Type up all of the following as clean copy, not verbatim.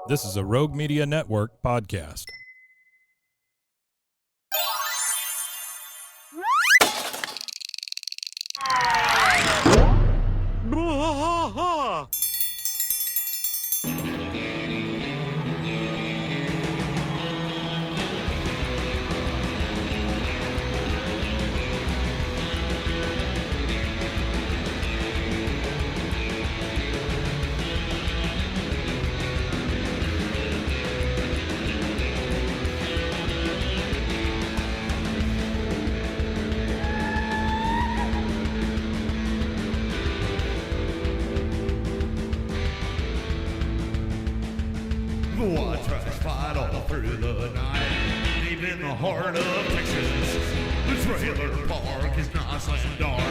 This is a Rogue Media Network podcast. Bwaaa! Bwaaa tracks fight all through the night, deep in the heart of Texas. The trailer park is nice and dark,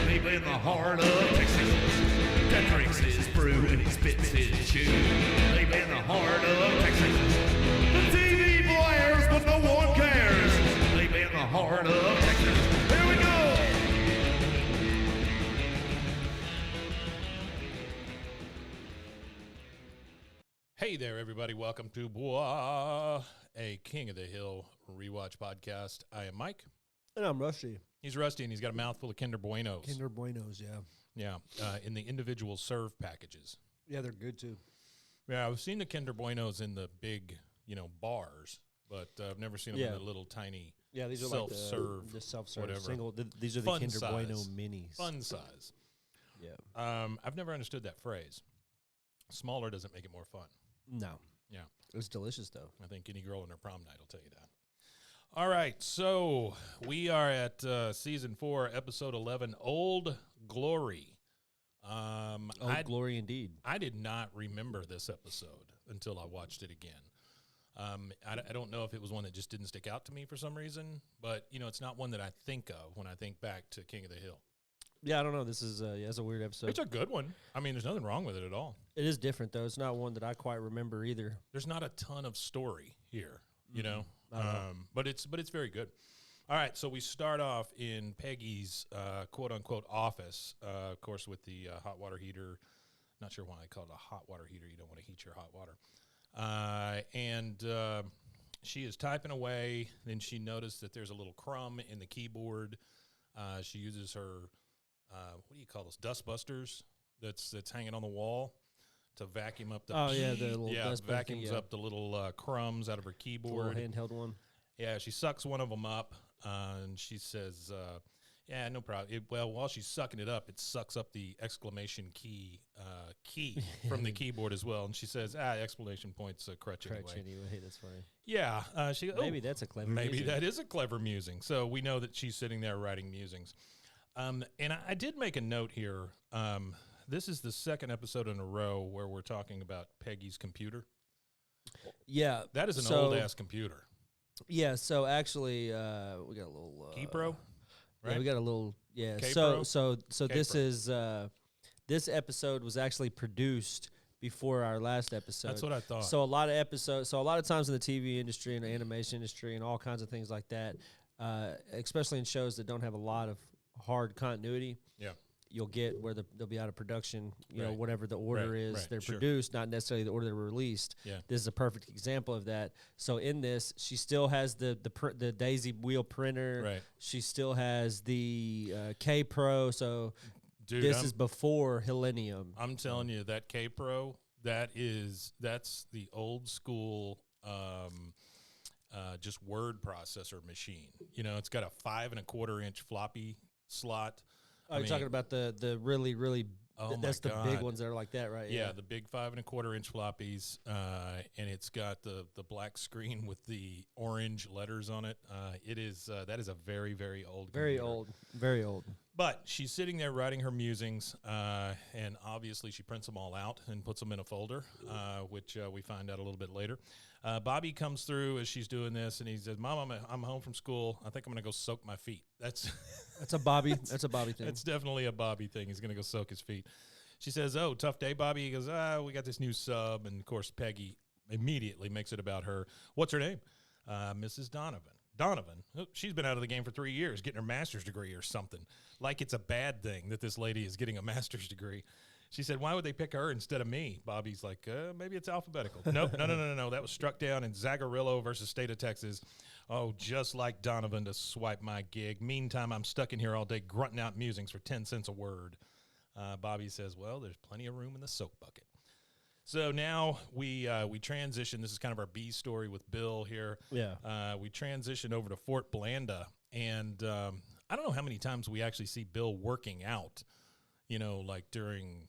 deep in the heart of Texas. That drinks his brew and he spits his chew, deep in the heart of Texas. The TV blares but no one cares, deep in the heart of Texas. Here we go! Hey there, everybody. Welcome to Bwaaa, a King of the Hill rewatch podcast. I am Mike. And I'm Rusty. He's Rusty, and he's got a mouthful of Kinder Buenos. Kinder Buenos, yeah. Yeah, in the individual serve packages. Yeah, they're good too. Yeah, I've seen the Kinder Buenos in the big, bars, but I've never seen them in the little tiny Yeah, these are self-serve, like the self-serve whatever. single. These are the Fun Kinder size. Bueno minis. Fun size. Yeah. I've never understood that phrase. Smaller doesn't make it more fun. No. Yeah. It's delicious though. I think any girl in her prom night will tell you that. All right, so we are at season 4, episode 11, Old Glory. Glory indeed. I did not remember this episode until I watched it again. I don't know if it was one that just didn't stick out to me for some reason, but it's not one that I think of when I think back to King of the Hill. Yeah, I don't know. This is it's a weird episode. It's a good one. I mean, there's nothing wrong with it at all. It is different though. It's not one that I quite remember either. There's not a ton of story here, you know, I know. but it's very good. All right, so we start off in Peggy's quote unquote office, of course, with the hot water heater. Not sure why I call it a hot water heater. You don't want to heat your hot water. And she is typing away. Then she noticed that there's a little crumb in the keyboard. She uses her what do you call those, dust busters that's hanging on the wall to vacuum up the the little dust vacuums up the little crumbs out of her the keyboard. little handheld one. Yeah, she sucks one of them up, and she says, yeah, no problem. While she's sucking it up, it sucks up the exclamation key from the keyboard as well. And she says, exclamation point's a crutch anyway. That's funny. Yeah. She goes, Maybe that's a clever Maybe musing. that is a clever musing. So we know that she's sitting there writing musings. And I did make a note here. This is the second episode in a row where we're talking about Peggy's computer. Yeah. That is an old-ass computer. Yeah, so actually we got a little Key Pro? Yeah, Right? we got a little K-Pro? So K-Pro. this is this episode was actually produced before our last episode. That's what I thought. So a lot of times in the TV industry and the animation industry and all kinds of things like that, especially in shows that don't have a lot of hard continuity. Yeah. You'll get where they'll be out of production, Right. whatever the order Right, is, right, they're sure. produced, not necessarily the order they're released. Yeah. This is a perfect example of that. So in this, she still has the Daisy wheel printer. Right. She still has the K Pro. So Dude, this is before Hillennium. I'm telling you, that K Pro, that's the old school just word processor machine. It's got a 5 1/4 inch floppy slot. Oh, you're talking about the really, really, Oh that's my the big God. ones that are like that, right? Yeah, the big 5 1/4 inch floppies, and it's got the black screen with the orange letters on it. That is a very, very old Very computer. old. Very old. But she's sitting there writing her musings, and obviously she prints them all out and puts them in a folder, which we find out a little bit later. Bobby comes through as she's doing this, and he says, "Mom, I'm home from school. I think I'm going to go soak my feet." That's a Bobby. That's a Bobby thing. That's definitely a Bobby thing. He's going to go soak his feet. She says, "Oh, tough day, Bobby." He goes, "We got this new sub." And, of course, Peggy immediately makes it about her. What's her name? Mrs. Donovan. Oh, she's been out of the game for 3 years, getting her master's degree or something. Like it's a bad thing that this lady is getting a master's degree. She said, why would they pick her instead of me? Bobby's like, maybe it's alphabetical. Nope, no. That was struck down in Zagarillo versus State of Texas. Oh, just like Donovan to swipe my gig. Meantime, I'm stuck in here all day grunting out musings for 10 cents a word. Bobby says, well, there's plenty of room in the soap bucket. So now we transition. This is kind of our B story with Bill here. Yeah. We transition over to Fort Blanda. And I don't know how many times we actually see Bill working out, like during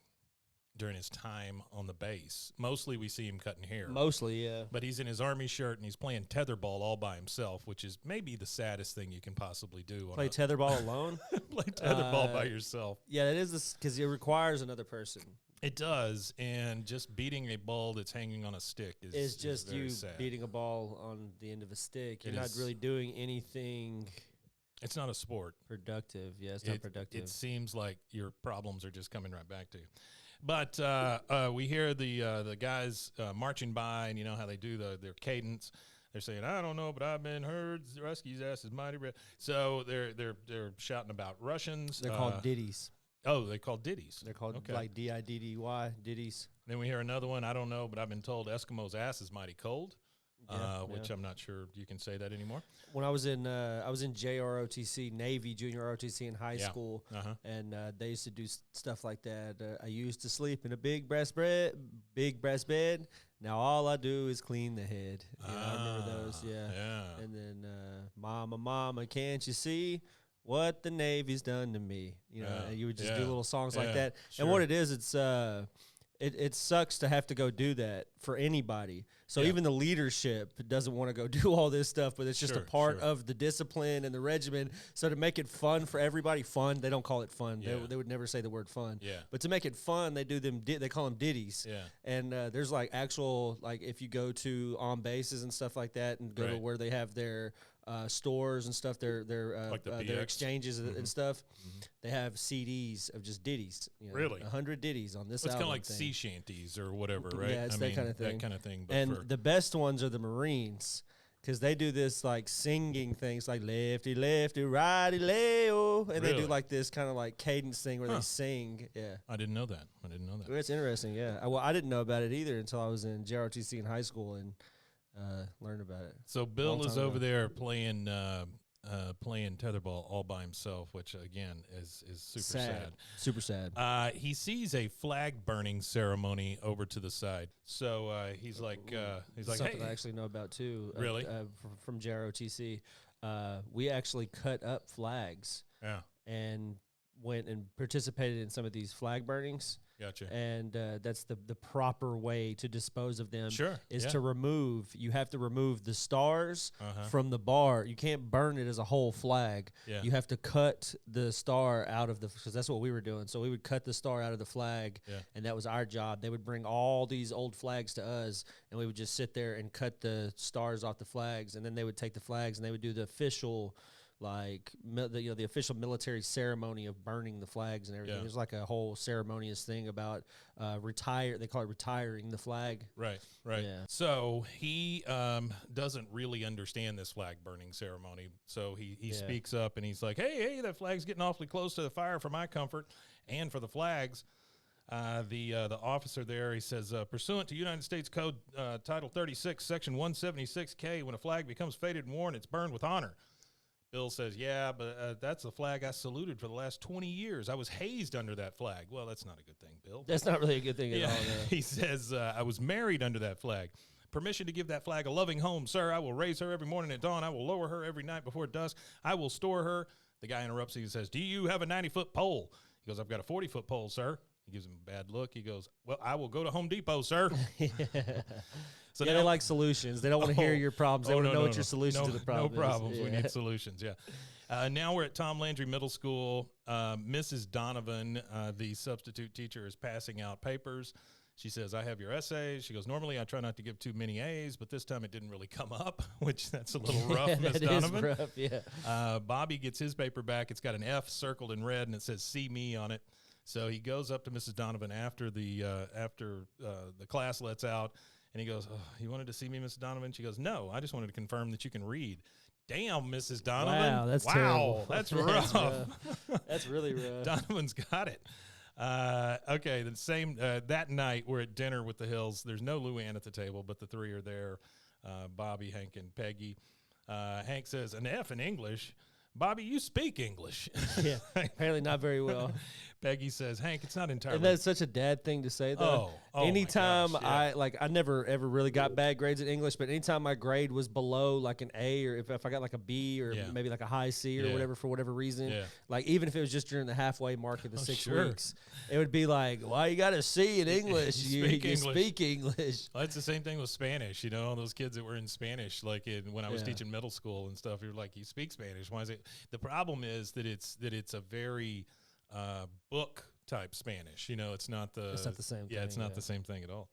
his time on the base. Mostly we see him cutting hair. Mostly, yeah. But he's in his Army shirt and he's playing tetherball all by himself, which is maybe the saddest thing you can possibly do. Play tetherball alone? Play tetherball by yourself. Yeah, it is this because it requires another person. It does, and just beating a ball that's hanging on a stick is just very you sad. beating a ball on the end of a stick. You're It not is. really doing anything It's not a sport. productive. Yeah, it's not productive. It seems like your problems are just coming right back to you. But we hear the guys marching by, and you know how they do their cadence. They're saying, "I don't know, but I've been heard. Rusky's ass is mighty red." So they're shouting about Russians. They're called ditties. Oh, they called ditties. They're called Okay. like D-I-D-D-Y, ditties. Then we hear another one. I don't know, but I've been told Eskimo's ass is mighty cold. Yeah, Which I'm not sure you can say that anymore. When I was in JROTC, Navy Junior ROTC in high school, and they used to do stuff like that. I used to sleep in a big breast bed. Now all I do is clean the head. I remember those. Yeah. And then, Mama, can't you see what the Navy's done to me? And you would just do little songs like that. Sure. And what it is, it's it sucks to have to go do that for anybody. So even the leadership doesn't want to go do all this stuff, but it's just a part of the discipline and the regimen. So to make it fun for everybody, they don't call it fun. Yeah. They would never say the word fun. Yeah. But to make it fun, they call them ditties. Yeah. And there's like actual, like if you go to on bases and stuff like that and go to where they have their stores and stuff, their Like the their PX? exchanges and stuff, they have CDs of just ditties. Really? 100 ditties on this It's kind album. of like sea shanties or whatever, right? Yeah, it's that kind of thing. That kind of thing. But And the best ones are the Marines, because they do this like singing things like lefty, lefty, righty, leo, and they do Really? like this kind of like cadence thing where they sing. Yeah. I didn't know that. It's interesting, yeah. I didn't know about it either until I was in JROTC in high school and learned about it. So Bill Long is time over ago. there playing tetherball all by himself, which again is super sad. Super sad. He sees a flag burning ceremony over to the side. So he's like, Something hey, I actually know about too. Really? From JROTC. We actually cut up flags yeah, and went and participated in some of these flag burnings. gotcha. And that's the proper way to dispose of them. Sure, is yeah. to you have to remove the stars Uh-huh. from the bar. You can't burn it as a whole flag. Yeah. You have to cut the star out of because that's what we were doing. So we would cut the star out of the flag, Yeah. and that was our job. They would bring all these old flags to us, and we would just sit there and cut the stars off the flags, and then they would take the flags and they would do the official the official military ceremony of burning the flags and everything. Yeah. There's like a whole ceremonious thing about they call it retiring the flag. Right. Yeah. So he doesn't really understand this flag burning ceremony. So he speaks up and he's like, hey, that flag's getting awfully close to the fire for my comfort and for the flags. The officer there, he says, pursuant to United States Code Title 36, Section 176K, when a flag becomes faded and worn, it's burned with honor. Bill says, yeah, but that's the flag I saluted for the last 20 years. I was hazed under that flag. Well, that's not a good thing, Bill. That's not really a good thing at all. No. He says, I was married under that flag. Permission to give that flag a loving home, sir. I will raise her every morning at dawn. I will lower her every night before dusk. I will store her. The guy interrupts. He says, do you have a 90-foot pole? He goes, I've got a 40-foot pole, sir. He gives him a bad look. He goes, well, I will go to Home Depot, sir. So they like solutions. They don't want to hear your problems. They want to know what your solution to the problem No problems. is. We need solutions, yeah. Now we're at Tom Landry Middle School. Mrs. Donovan, the substitute teacher, is passing out papers. She says, I have your essay. She goes, normally I try not to give too many A's, but this time it didn't really come up, which that's a little rough, Miss Donovan. That is rough, yeah. Bobby gets his paper back. It's got an F circled in red, and it says, see me on it. So he goes up to Mrs. Donovan after the class lets out, and he goes, oh, you wanted to see me, Mrs. Donovan? She goes, no, I just wanted to confirm that you can read. Damn, Mrs. Donovan. Wow, that's terrible. That's rough. That's really rough. Donovan's got it. Okay, the same that night we're at dinner with the Hills. There's no Luann at the table, but the three are there. Bobby, Hank, and Peggy. Hank says, an F in English. Bobby, you speak English. Yeah, apparently not very well. Peggy says, Hank, it's not entirely. And that's such a dad thing to say, though. Anytime I never ever really got bad grades in English, but anytime my grade was below like an A, or if I got like a B or maybe like a high C or whatever for whatever reason, like even if it was just during the halfway mark of the 6 weeks, it would be like, why you got a C in English? you speak English. Well, it's the same thing with Spanish. You know, all those kids that were in Spanish, like when I was teaching middle school and stuff, you're like, you speak Spanish. Why is it? The problem is that it's a very book type Spanish. You know, it's not the same thing. Yeah, it's not the same thing at all.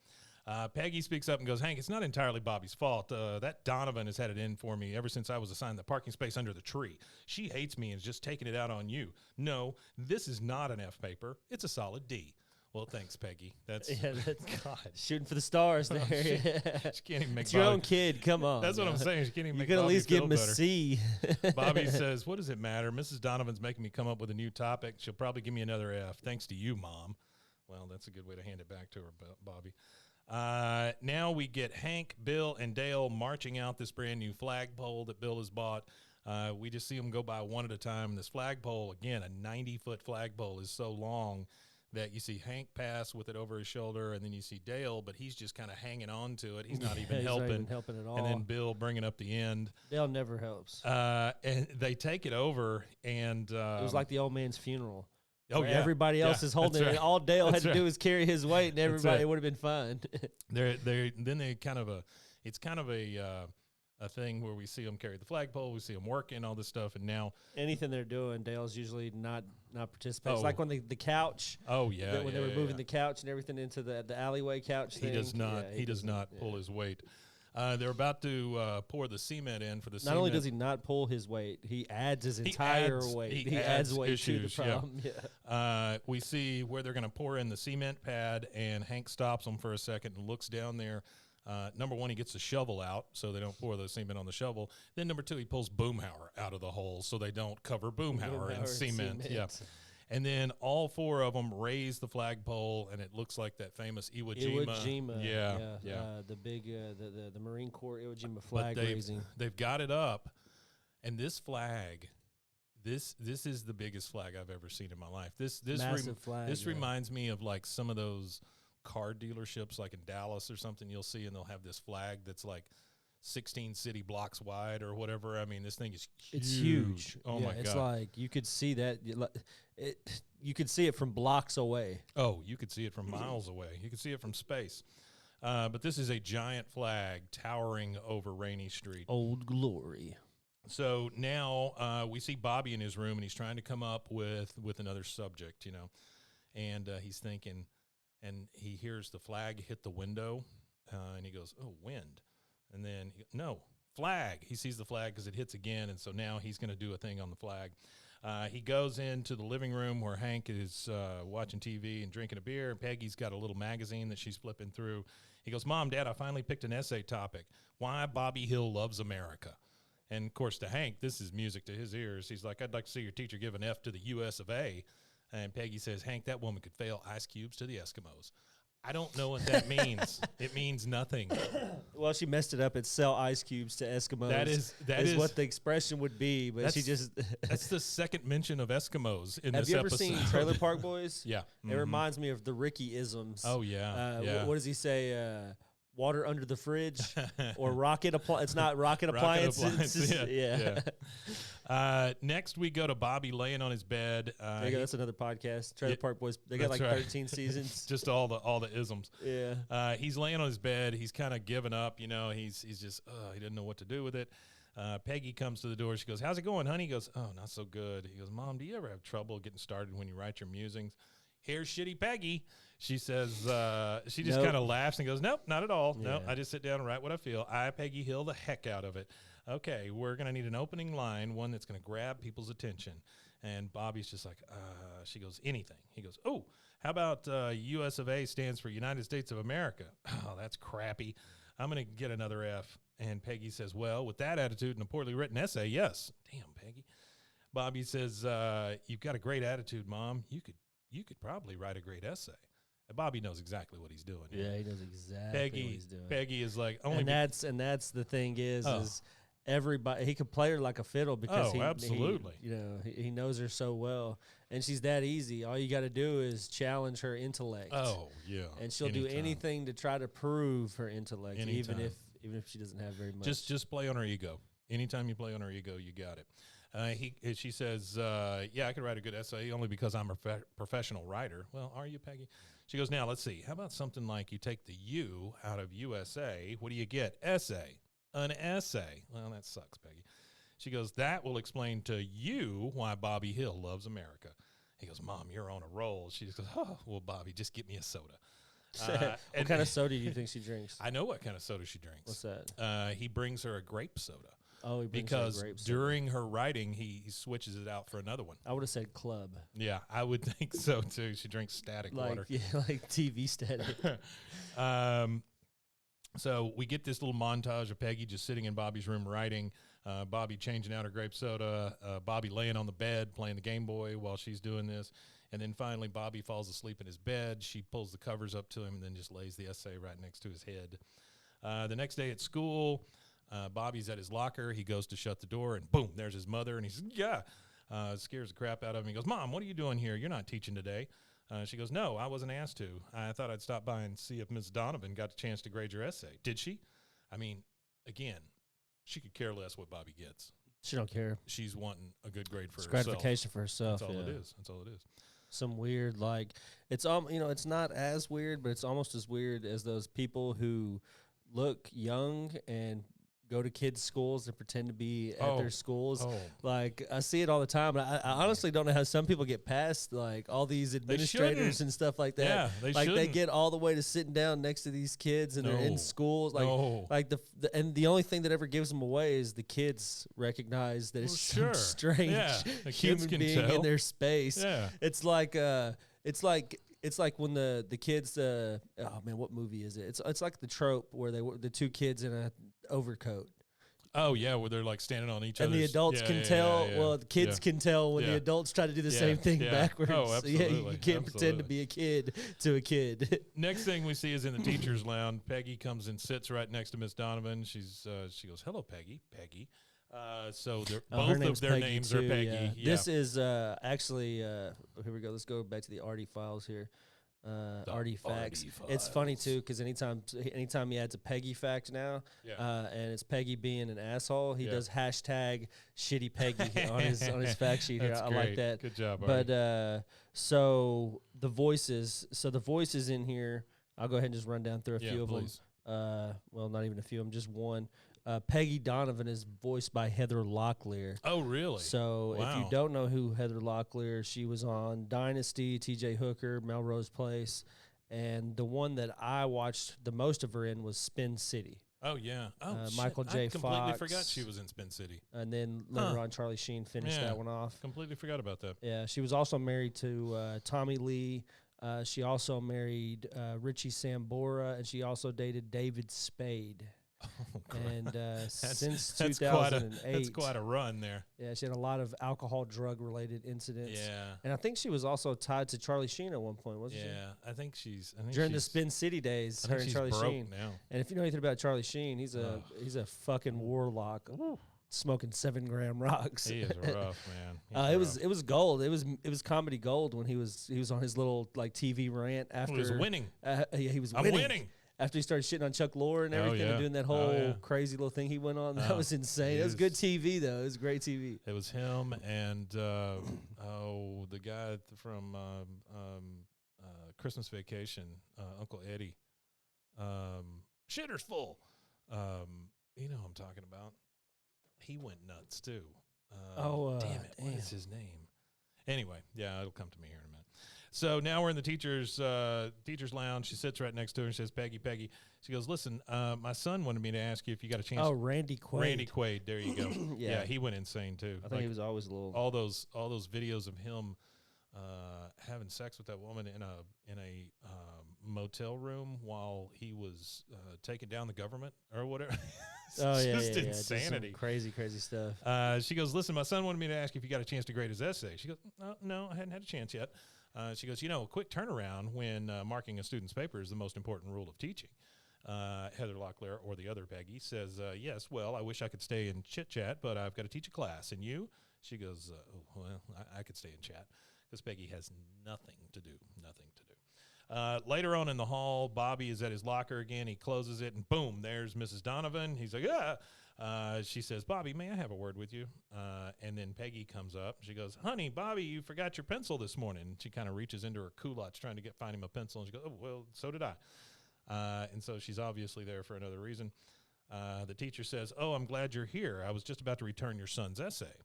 Peggy speaks up and goes, Hank, it's not entirely Bobby's fault. That Donovan has had it in for me ever since I was assigned the parking space under the tree. She hates me and is just taking it out on you. No, this is not an F paper. It's a solid D. Well, thanks, Peggy. That's God shooting for the stars there. She can't even make it's your own kid. Come on. That's what I'm saying. She can't even make You could at Bobby least give him a better. C. Bobby says, what does it matter? Mrs. Donovan's making me come up with a new topic. She'll probably give me another F. Thanks to you, Mom. Well, that's a good way to hand it back to her, Bobby. Now we get Hank, Bill, and Dale marching out this brand new flagpole that Bill has bought. We just see them go by one at a time. This flagpole, again, a 90-foot flagpole, is so long that you see Hank pass with it over his shoulder, and then you see Dale, but he's just kind of hanging on to it. He's not even helping. Not even helping at all. And then Bill bringing up the end. Dale never helps. And they take it over, and it was like the old man's funeral. Oh, yeah. Everybody else is holding it, right. and all Dale had to right. do was carry his weight, and everybody right. would have been fine. It's kind of a thing where we see them carry the flagpole, we see them working, all this stuff, and now anything they're doing, Dale's usually not participating. It's like when the couch. Oh yeah, when they were moving the couch and everything into the alleyway couch. He does not. He does not pull his weight. They're about to pour the cement in for the cement. Not only does he not pull his weight, he adds his entire weight. He adds weight issues, to the problem. Yeah. We see where they're going to pour in the cement pad, and Hank stops them for a second and looks down there. Number one, he gets the shovel out so they don't pour the cement on the shovel. Then number two, he pulls Boomhauer out of the hole so they don't cover Boomhauer in cement. Yeah. And then all four of them raise the flagpole, and it looks like that famous Iwo Jima. Yeah. The big, the Marine Corps Iwo Jima flag raising. They've got it up, and this flag, this is the biggest flag I've ever seen in my life. This massive flag. This reminds me of like some of those car dealerships, like in Dallas or something. You'll see, and they'll have this flag that's like 16 city blocks wide or whatever. I mean, this thing is huge. It's huge. Oh my God. It's like you could see that. You could see it from blocks away. Oh, you could see it from miles away. You could see it from space. But this is a giant flag towering over Rainy Street. Old Glory. So now we see Bobby in his room, and he's trying to come up with another subject, you know. And he's thinking, and he hears the flag hit the window, and he goes, oh, wind. And then, no, flag. He sees the flag because it hits again, and so now he's going to do a thing on the flag. He goes into the living room where Hank is watching TV and drinking a beer, and Peggy's got a little magazine that she's flipping through. He goes, Mom, Dad, I finally picked an essay topic, Why Bobby Hill Loves America. And, of course, to Hank, this is music to his ears. He's like, I'd like to see your teacher give an F to the U.S. of A. And Peggy says, Hank, that woman could fail ice cubes to the Eskimos. I don't know what that means. It means nothing. Well, she messed it up. It's sell ice cubes to Eskimos. That is what the expression would be, but she just... That's the second mention of Eskimos in this episode. Have you ever seen Trailer Park Boys? Yeah. It reminds me of the Ricky-isms. Oh, yeah. What does he say? Water under the fridge or rocket appliance. It's not rocket appliance. Yeah. Next, we go to Bobby laying on his bed. There you go. That's another podcast. Trailer Park Boys. They got like 13 seasons. Just all the isms. Yeah. He's laying on his bed. He's kind of given up. You know, he's just he doesn't know what to do with it. Peggy comes to the door. She goes, how's it going, honey? He goes, oh, not so good. He goes, Mom, do you ever have trouble getting started when you write your musings? Here's shitty Peggy. She says, she just kind of laughs and goes, nope, not at all. Yeah. Nope, I just sit down and write what I feel. I, Peggy Hill, the heck out of it. Okay, we're going to need an opening line, one that's going to grab people's attention. And Bobby's just like, she goes, anything. He goes, oh, how about US of A stands for United States of America? Oh, that's crappy. I'm going to get another F. And Peggy says, well, with that attitude and a poorly written essay, yes. Damn, Peggy. Bobby says, you've got a great attitude, Mom. You could you could probably write a great essay. And Bobby knows exactly what he's doing. Yeah, he knows exactly what he's doing. Peggy is like, and that's the thing is everybody, he could play her like a fiddle because absolutely. He knows her so well, and she's that easy. All you got to do is challenge her intellect. Oh yeah, and she'll do anything to try to prove her intellect, even if she doesn't have very much. Just play on her ego. Anytime you play on her ego, you got it. She says, yeah, I could write a good essay only because I'm a professional writer. Well, are you, Peggy? She goes, now let's see. How about something like you take the U out of USA? What do you get? Essay. An essay. Well, that sucks, Peggy. She goes, that will explain to you why Bobby Hill loves America. He goes, Mom, you're on a roll. She goes, oh, well, Bobby, just get me a soda. What kind of soda do you think she drinks? I know what kind of soda she drinks. What's that? He brings her a grape soda. Oh, he brings because her a grape soda. During her writing, he switches it out for another one. I would have said club. Yeah, I would think so, too. She drinks static water. Yeah, like TV static. So we get this little montage of Peggy just sitting in Bobby's room writing, Bobby changing out her grape soda, Bobby laying on the bed playing the Game Boy while she's doing this. And then finally Bobby falls asleep in his bed. She pulls the covers up to him and then just lays the essay right next to his head. The next day at school, Bobby's at his locker. He goes to shut the door and boom, there's his mother. And he says, yeah, scares the crap out of him. He goes, Mom, what are you doing here? You're not teaching today. She goes, no, I wasn't asked to. I thought I'd stop by and see if Ms. Donovan got a chance to grade your essay. Did she? I mean, again, she could care less what Bobby gets. She don't care. She's wanting a good grade for herself. Gratification for herself. That's all it is. That's all it is. Some weird, like, it's it's not as weird, but it's almost as weird as those people who look young and go to kids' schools and pretend to be at their schools. Like, I see it all the time. I honestly don't know how some people get past, like, all these administrators and stuff like that. Yeah, they get all the way to sitting down next to these kids and they're in schools. Like, and the only thing that ever gives them away is the kids recognize that it's some strange human being in their space. Yeah. It's like when the kids oh man, what movie is it? It's like the trope where the two kids in a overcoat. Oh yeah, where they're like standing on each other. And the adults can tell. Well, the kids can tell when the adults try to do the same thing backwards. Oh, absolutely. So, you can't pretend to be a kid to a kid. Next thing we see is in the teacher's lounge. Peggy comes and sits right next to Miss Donovan. She goes, "Hello, Peggy." Peggy. So both of their names are Peggy. Yeah. Yeah. This is actually here we go. Let's go back to the Artie files here. Artie facts. It's funny too because anytime he adds a Peggy fact now, and it's Peggy being an asshole, he does hashtag shitty Peggy on his fact sheet here. I like that. Good job, Artie. But so the voices in here. I'll go ahead and just run down through a few of them. Well, not even a few of them, just one. Peggy Donovan is voiced by Heather Locklear. Oh, really? So if you don't know who Heather Locklear, she was on Dynasty, T.J. Hooker, Melrose Place, and the one that I watched the most of her in was Spin City. Oh, yeah. Oh, Michael J. Fox. I completely forgot she was in Spin City. And then later on, Charlie Sheen finished that one off. Completely forgot about that. Yeah, she was also married to Tommy Lee. She also married Richie Sambora, and she also dated David Spade. And since 2008, that's quite a run there. Yeah, she had a lot of alcohol, drug-related incidents. Yeah, and I think she was also tied to Charlie Sheen at one point, wasn't she? Yeah, I think during the Spin City days. Her and Charlie Sheen. Now. And if you know anything about Charlie Sheen, he's a fucking warlock. Smoking 7-gram rocks. He is rough, man. It was gold. It was comedy gold when he was on his little like TV rant after he was winning. He was winning. After he started shitting on Chuck Lorre and everything and doing that whole crazy little thing he went on. That was insane. It was good TV, though. It was great TV. It was him and, the guy from Christmas Vacation, Uncle Eddie. Shitter's full. You know who I'm talking about. He went nuts, too. Damn it. What is his name? Anyway, it'll come to me here in a minute. So now we're in the teacher's lounge. She sits right next to her and says, Peggy. She goes, listen, my son wanted me to ask you if you got a chance. Oh, Randy Quaid. Randy Quaid. There you go. Yeah, he went insane, too. I think he was always a little. All those videos of him having sex with that woman in a motel room while he was taking down the government or whatever. It's just insanity. Just crazy stuff. She goes, listen, my son wanted me to ask you if you got a chance to grade his essay. She goes, no, I hadn't had a chance yet. She goes, a quick turnaround when marking a student's paper is the most important rule of teaching. Heather Locklear, or the other Peggy, says, yes, well, I wish I could stay and chit-chat, but I've got to teach a class. And you? She goes, I could stay and chat, because Peggy has nothing to do. Later on in the hall, Bobby is at his locker again. He closes it, and boom, there's Mrs. Donovan. He's like, she says, Bobby, may I have a word with you? And then Peggy comes up. She goes, honey, Bobby, you forgot your pencil this morning. She kind of reaches into her culottes trying to find him a pencil, and she goes, oh, well, so did I. And so she's obviously there for another reason. The teacher says, oh, I'm glad you're here. I was just about to return your son's essay.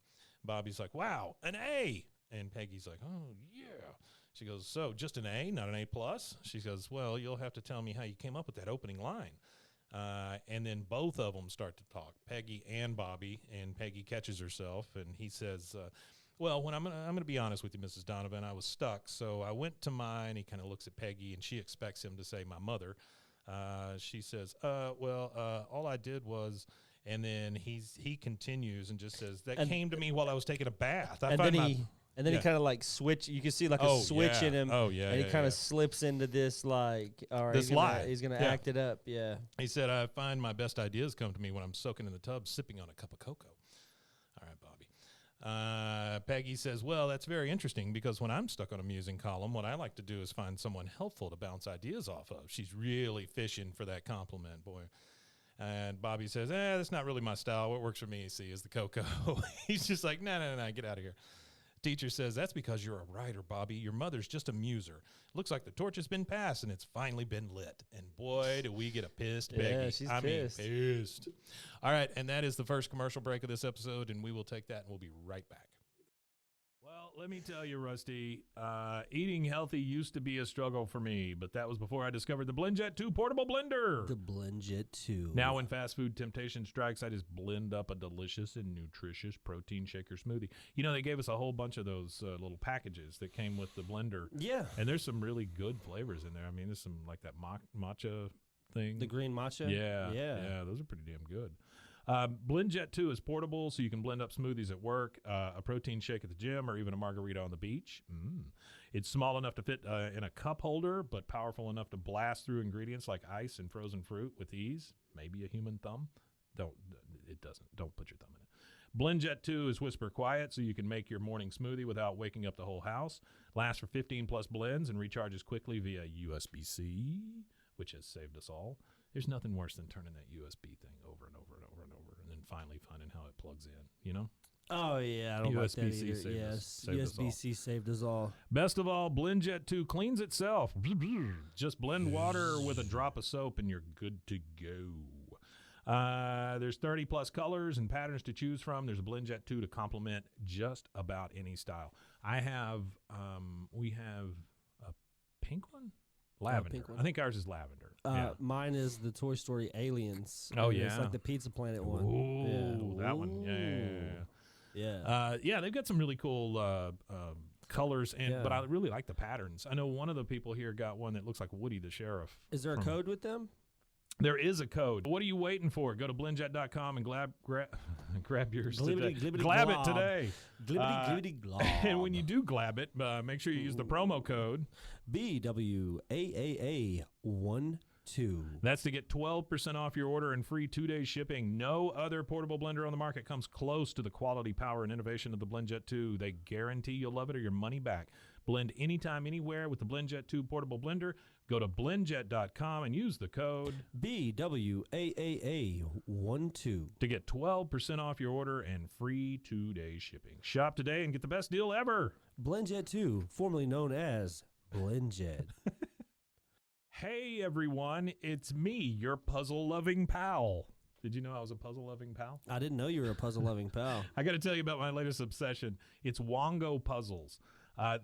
Bobby's like, wow, an A. And Peggy's like, oh, yeah. She goes, so just an A, not an A+? She goes, well, you'll have to tell me how you came up with that opening line. And then both of them start to talk, Peggy and Bobby, and Peggy catches herself, and he says, well, when I'm gonna be honest with you, Mrs. Donovan, I was stuck, so I went to mine. He kind of looks at Peggy, and she expects him to say my mother. She says, all I did was, and then he continues and just says, that came to me while I was taking a bath. And then he kind of like switch. You can see like a switch in him. Oh, yeah. And he kind of slips into this like, all right, this lie. He's going to act it up. Yeah. He said, I find my best ideas come to me when I'm soaking in the tub, sipping on a cup of cocoa. All right, Bobby. Peggy says, well, that's very interesting because when I'm stuck on a musing column, what I like to do is find someone helpful to bounce ideas off of. She's really fishing for that compliment, boy. And Bobby says, that's not really my style. What works for me, is the cocoa. He's just like, no, get out of here. Teacher says, that's because you're a writer, Bobby. Your mother's just a muser. Looks like the torch has been passed, and it's finally been lit. And boy, do we get a pissed Peggy. Yeah, she's pissed. Pissed. All right, and that is the first commercial break of this episode, and we will take that, and we'll be right back. Well, let me tell you, Rusty, eating healthy used to be a struggle for me, but that was before I discovered the BlendJet 2 portable blender. The BlendJet 2. Now when fast food temptation strikes, I just blend up a delicious and nutritious protein shaker smoothie. They gave us a whole bunch of those little packages that came with the blender. Yeah. And there's some really good flavors in there. I mean, there's some like that matcha thing. The green matcha? Yeah, those are pretty damn good. BlendJet 2 is portable, so you can blend up smoothies at work, a protein shake at the gym, or even a margarita on the beach. It's small enough to fit in a cup holder, but powerful enough to blast through ingredients like ice and frozen fruit with ease. Maybe a human thumb. Don't put your thumb in it. BlendJet 2 is whisper quiet, so you can make your morning smoothie without waking up the whole house. Lasts for 15 plus blends and recharges quickly via USB-C, which has saved us all. There's nothing worse than turning that USB thing over and over and over and over, and then finally finding how it plugs in, Oh, yeah, I don't like that either. USB-C saved us all. Best of all, BlendJet 2 cleans itself. Just blend water with a drop of soap, and you're good to go. There's 30-plus colors and patterns to choose from. There's a BlendJet 2 to complement just about any style. We have a pink one? Lavender. Pink one. I think ours is lavender. Mine is the Toy Story Aliens. Oh, yeah. It's like the Pizza Planet one. Ooh, that one. Yeah. They've got some really cool colors, but I really like the patterns. I know one of the people here got one that looks like Woody the Sheriff. Is there a code with them? There is a code. What are you waiting for? Go to blendjet.com and grab yours today. Glab it today. Glibbity glob. And when you do glab it, make sure you use the promo code BWAAA12. That's to get 12% off your order and free 2-day shipping. No other portable blender on the market comes close to the quality, power, and innovation of the BlendJet 2. They guarantee you'll love it or your money back. Blend anytime, anywhere with the BlendJet 2 portable blender. Go to blendjet.com and use the code BWAAA12 to get 12% off your order and free 2-day shipping. Shop today and get the best deal ever. BlendJet 2, formerly known as BlendJet. Hey, everyone. It's me, your puzzle-loving pal. Did you know I was a puzzle-loving pal? I didn't know you were a puzzle-loving pal. I got to tell you about my latest obsession. It's Wongo puzzles.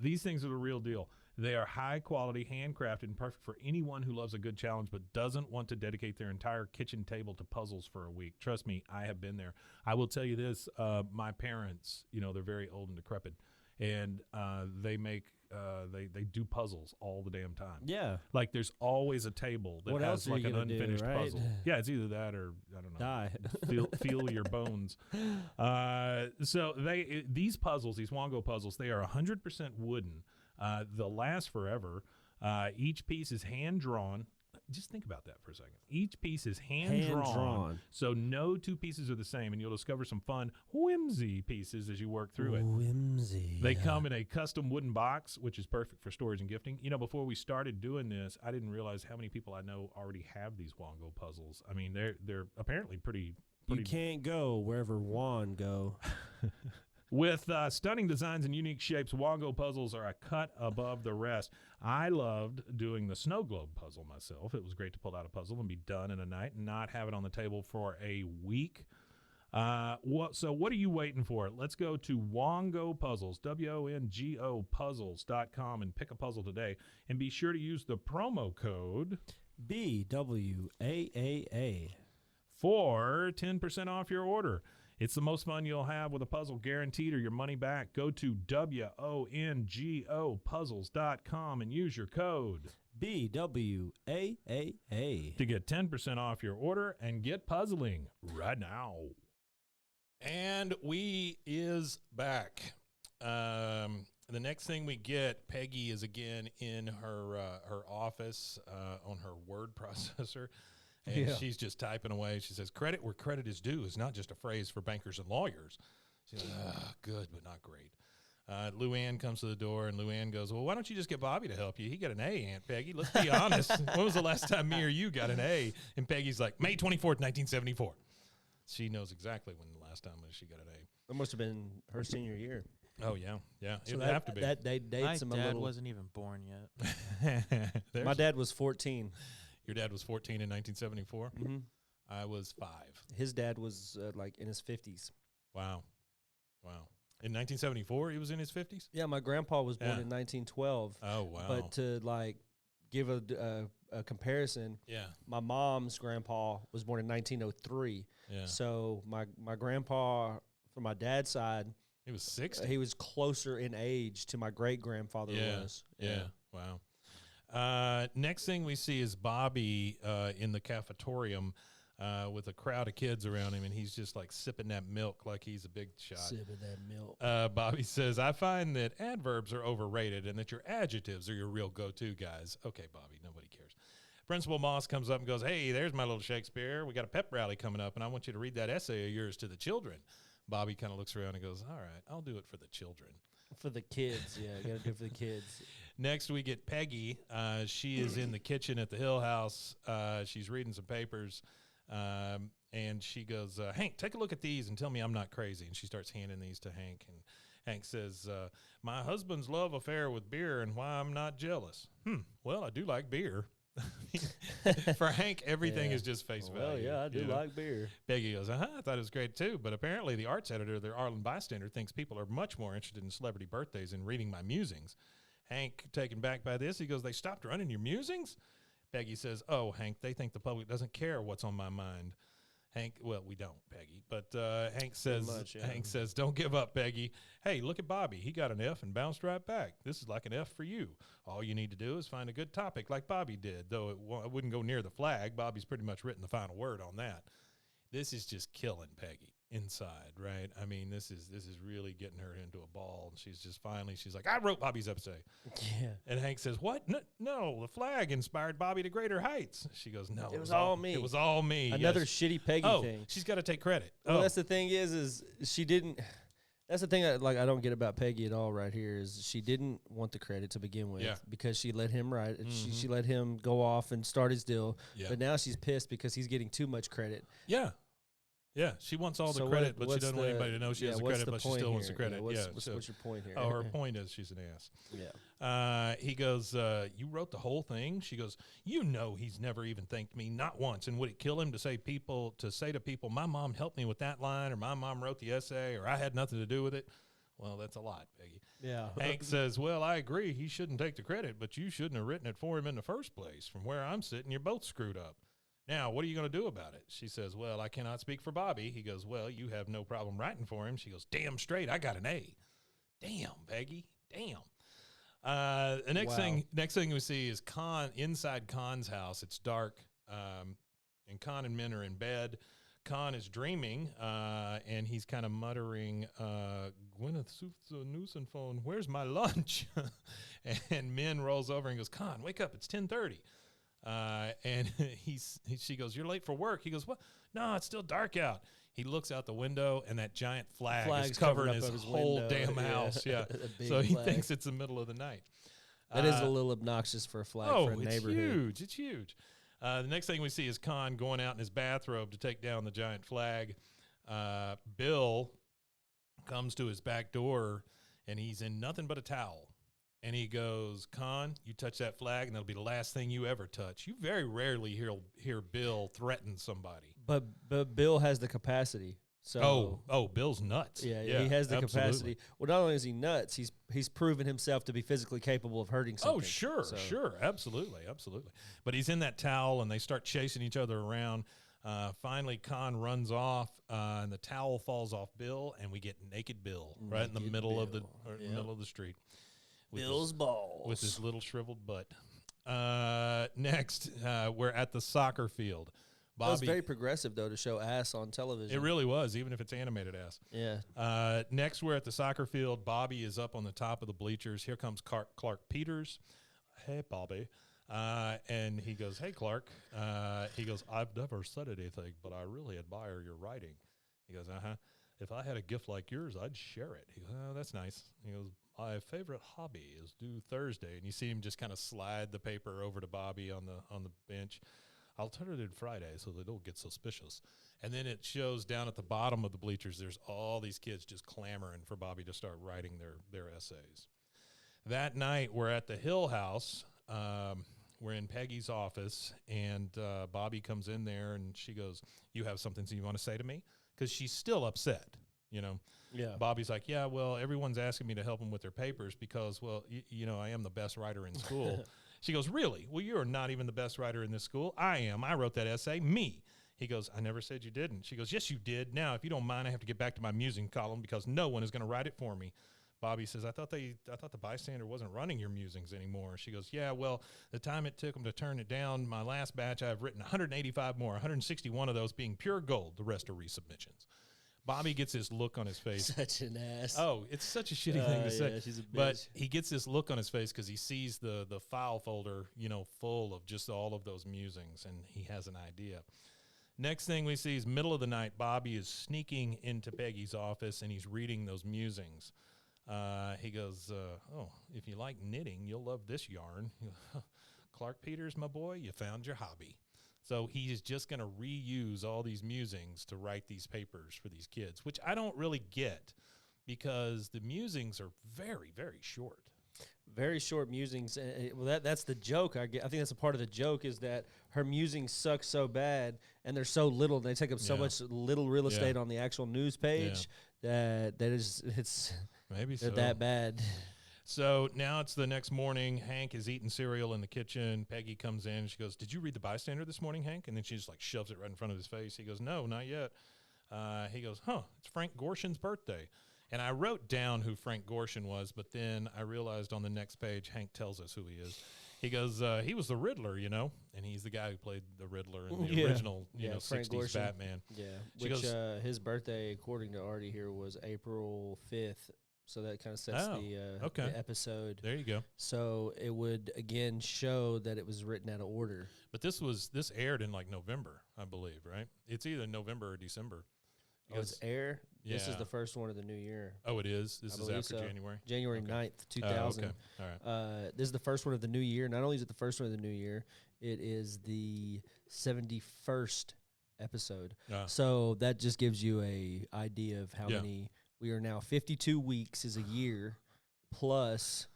These things are the real deal. They are high quality, handcrafted, and perfect for anyone who loves a good challenge but doesn't want to dedicate their entire kitchen table to puzzles for a week. Trust me, I have been there. I will tell you this, my parents, they're very old and decrepit, and they do puzzles all the damn time. Yeah. Like there's always a table that has like an unfinished puzzle. Yeah, it's either that or, I don't know. Die. feel your bones. So these puzzles, these Wongo puzzles, they are 100% wooden. They'll last forever. Each piece is hand-drawn. Just think about that for a second. Each piece is hand-drawn, so no two pieces are the same, and you'll discover some fun whimsy pieces as you work through it. Whimsy. They come in a custom wooden box, which is perfect for storage and gifting. You know, before we started doing this, I didn't realize how many people I know already have these Wongo puzzles. I mean, they're apparently pretty. You can't go wherever Juan go. With stunning designs and unique shapes, Wongo puzzles are a cut above the rest. I loved doing the snow globe puzzle myself. It was great to pull out a puzzle and be done in a night and not have it on the table for a week. So what are you waiting for? Let's go to Wongo Puzzles, WONGO puzzles.com, and pick a puzzle today. And be sure to use the promo code BWAAA for 10% off your order. It's the most fun you'll have with a puzzle, guaranteed, or your money back. Go to WONGO puzzles.com and use your code BWAAA to get 10% off your order and get puzzling right now. And we is back. The next thing we get, Peggy is again in her office on her word processor. And she's just typing away. She says, credit where credit is due is not just a phrase for bankers and lawyers. She's like, good, but not great. Luann comes to the door, and Luann goes, well, why don't you just get Bobby to help you? He got an A, Aunt Peggy. Let's be honest. When was the last time me or you got an A? And Peggy's like, May 24th, 1974. She knows exactly when the last time she got an A. That must have been her senior year. Oh, yeah. So It'd have to be. That dates him a My dad little. wasn't even born yet. My dad was 14. Your dad was 14 in 1974? Mm-hmm. I was 5. His dad was like in his 50s. Wow. In 1974, he was in his 50s? Yeah, my grandpa was born in 1912. Oh, wow. But to like give a comparison, my mom's grandpa was born in 1903. Yeah. So my grandpa from my dad's side, he was 60. He was closer in age to my great grandfather was. Yeah. Wow. Next thing we see is Bobby in the cafetorium with a crowd of kids around him, and he's just like sipping that milk like he's a big shot. Sipping that milk. Bobby says, I find that adverbs are overrated and that your adjectives are your real go-to guys. Okay, Bobby, nobody cares. Principal Moss comes up and goes, hey, there's my little Shakespeare. We got a pep rally coming up, and I want you to read that essay of yours to the children. Bobby kind of looks around and goes, all right, I'll do it for the children. For the kids, yeah, got to do it for the kids. Next, we get Peggy. She is in the kitchen at the Hill House. She's reading some papers, and she goes, Hank, take a look at these and tell me I'm not crazy. And she starts handing these to Hank, and Hank says, my husband's love affair with beer and why I'm not jealous. Well, I do like beer. For Hank, everything is just face value. Well, yeah, I do like beer. Peggy goes, I thought it was great too, but apparently the arts editor, the Arlen Bystander, thinks people are much more interested in celebrity birthdays and reading my musings. Hank, taken back by this, he goes, they stopped running your musings? Peggy says, oh, Hank, they think the public doesn't care what's on my mind. Hank, well, we don't, Peggy, but Hank says, Hank says, don't give up, Peggy. Hey, look at Bobby. He got an F and bounced right back. This is like an F for you. All you need to do is find a good topic like Bobby did, though it wouldn't go near the flag. Bobby's pretty much written the final word on that. This is just killing Peggy inside, right? I mean, this is really getting her into a ball. And she's like, I wrote Bobby's essay. Yeah. And Hank says, what? No, the flag inspired Bobby to greater heights. She goes, no, it was all me. It was all me. Another shitty Peggy thing. She's got to take credit. Well, that's the thing is she didn't. That's the thing I don't get about Peggy at all right here is she didn't want the credit to begin with because she let him write. Mm-hmm. She let him go off and start his deal. Yeah. But now she's pissed because he's getting too much credit. Yeah. Yeah, she wants all the credit, but she doesn't want anybody to know she has the credit, but she still wants the credit. What's your point here? Oh, her point is she's an ass. Yeah. He goes, you wrote the whole thing? She goes, you know he's never even thanked me, not once. And would it kill him to say to people, my mom helped me with that line, or my mom wrote the essay, or I had nothing to do with it? Well, that's a lot, Peggy. Yeah. Hank says, well, I agree. He shouldn't take the credit, but you shouldn't have written it for him in the first place. From where I'm sitting, you're both screwed up. Now, what are you going to do about it? She says, well, I cannot speak for Bobby. He goes, well, you have no problem writing for him. She goes, damn straight, I got an A. Damn, Peggy, damn. The next thing we see is inside Con's house. It's dark, and Con and Min are in bed. Con is dreaming, and he's kind of muttering, Gwyneth Newsonphone, where's my lunch? And Min rolls over and goes, Con, wake up, it's 10:30. And she goes, you're late for work. He goes, what? No, it's still dark out. He looks out the window, and that giant flag is covering his whole damn house. Yeah. So he thinks it's the middle of the night. That is a little obnoxious for a flag for a neighborhood. It's huge. The next thing we see is Con going out in his bathrobe to take down the giant flag. Bill comes to his back door, and he's in nothing but a towel. And he goes, Con, you touch that flag, and that'll be the last thing you ever touch. You very rarely hear Bill threaten somebody. But Bill has the capacity. So Bill's nuts. Yeah, he has the capacity. Well, not only is he nuts, he's proven himself to be physically capable of hurting something. Oh, sure, absolutely. But he's in that towel, and they start chasing each other around. Finally, Con runs off, and the towel falls off Bill, and we get naked Bill right in the middle of the middle of the street. Bill's balls with his little shriveled butt. Next, we're at the soccer field. Bobby, that was very progressive, though, to show ass on television. It really was, even if it's animated ass. Yeah. Next, we're at the soccer field. Bobby is up on the top of the bleachers. Here comes Clark Peters. Hey, Bobby. And he goes, hey, Clark. He goes, I've never said anything, but I really admire your writing. He goes, if I had a gift like yours, I'd share it. He goes, oh, that's nice. He goes, my favorite hobby is due Thursday. And you see him just kind of slide the paper over to Bobby on the bench. I'll turn it in Friday so they don't get suspicious. And then it shows down at the bottom of the bleachers, there's all these kids just clamoring for Bobby to start writing their essays. That night, we're at the Hill House. We're in Peggy's office, and Bobby comes in there, and she goes, you have something you want to say to me? Because she's still upset, you know. Yeah. Bobby's like, yeah, well, everyone's asking me to help them with their papers because, well, you know, I am the best writer in school. She goes, really? Well, you're not even the best writer in this school. I am. I wrote that essay. Me. He goes, I never said you didn't. She goes, yes, you did. Now, if you don't mind, I have to get back to my musing column because no one is going to write it for me. Bobby says, I thought the bystander wasn't running your musings anymore. She goes, yeah, well, the time it took them to turn it down, my last batch, I've written 185 more, 161 of those being pure gold. The rest are resubmissions. Bobby gets this look on his face. Such an ass. Oh, it's such a shitty thing to say. Yeah, she's a bitch. But he gets this look on his face because he sees the file folder, you know, full of just all of those musings, and he has an idea. Next thing we see is middle of the night, Bobby is sneaking into Peggy's office, and he's reading those musings. He goes, oh, if you like knitting, you'll love this yarn. Clark Peters, my boy, you found your hobby. So he is just going to reuse all these musings to write these papers for these kids, which I don't really get because the musings are very, very short. Very short musings. Well, that's the joke. I think that's a part of the joke is that her musings suck so bad and they're so little. They take up so much little real estate on the actual news page that it's maybe they're that bad. So now it's the next morning. Hank is eating cereal in the kitchen. Peggy comes in. And she goes, did you read the bystander this morning, Hank? And then she just like shoves it right in front of his face. He goes, no, not yet. He goes, it's Frank Gorshin's birthday. And I wrote down who Frank Gorshin was, but then I realized on the next page, Hank tells us who he is. He goes, he was the Riddler, you know, and he's the guy who played the Riddler in the original, you know, Frank 60s Gorshin. Batman. Yeah, which his birthday, according to Artie here, was April 5th. So that kind of sets the episode. There you go. So it would, again, show that it was written out of order. But this aired in, like, November, I believe, right? It's either November or December. Oh, it's air? Yeah. This is the first one of the new year. Oh, it is? This is after January? January 9th, 2000. Okay. All right. This is the first one of the new year. Not only is it the first one of the new year, it is the 71st episode. So that just gives you a idea of how many. We are now 52 weeks is a year plus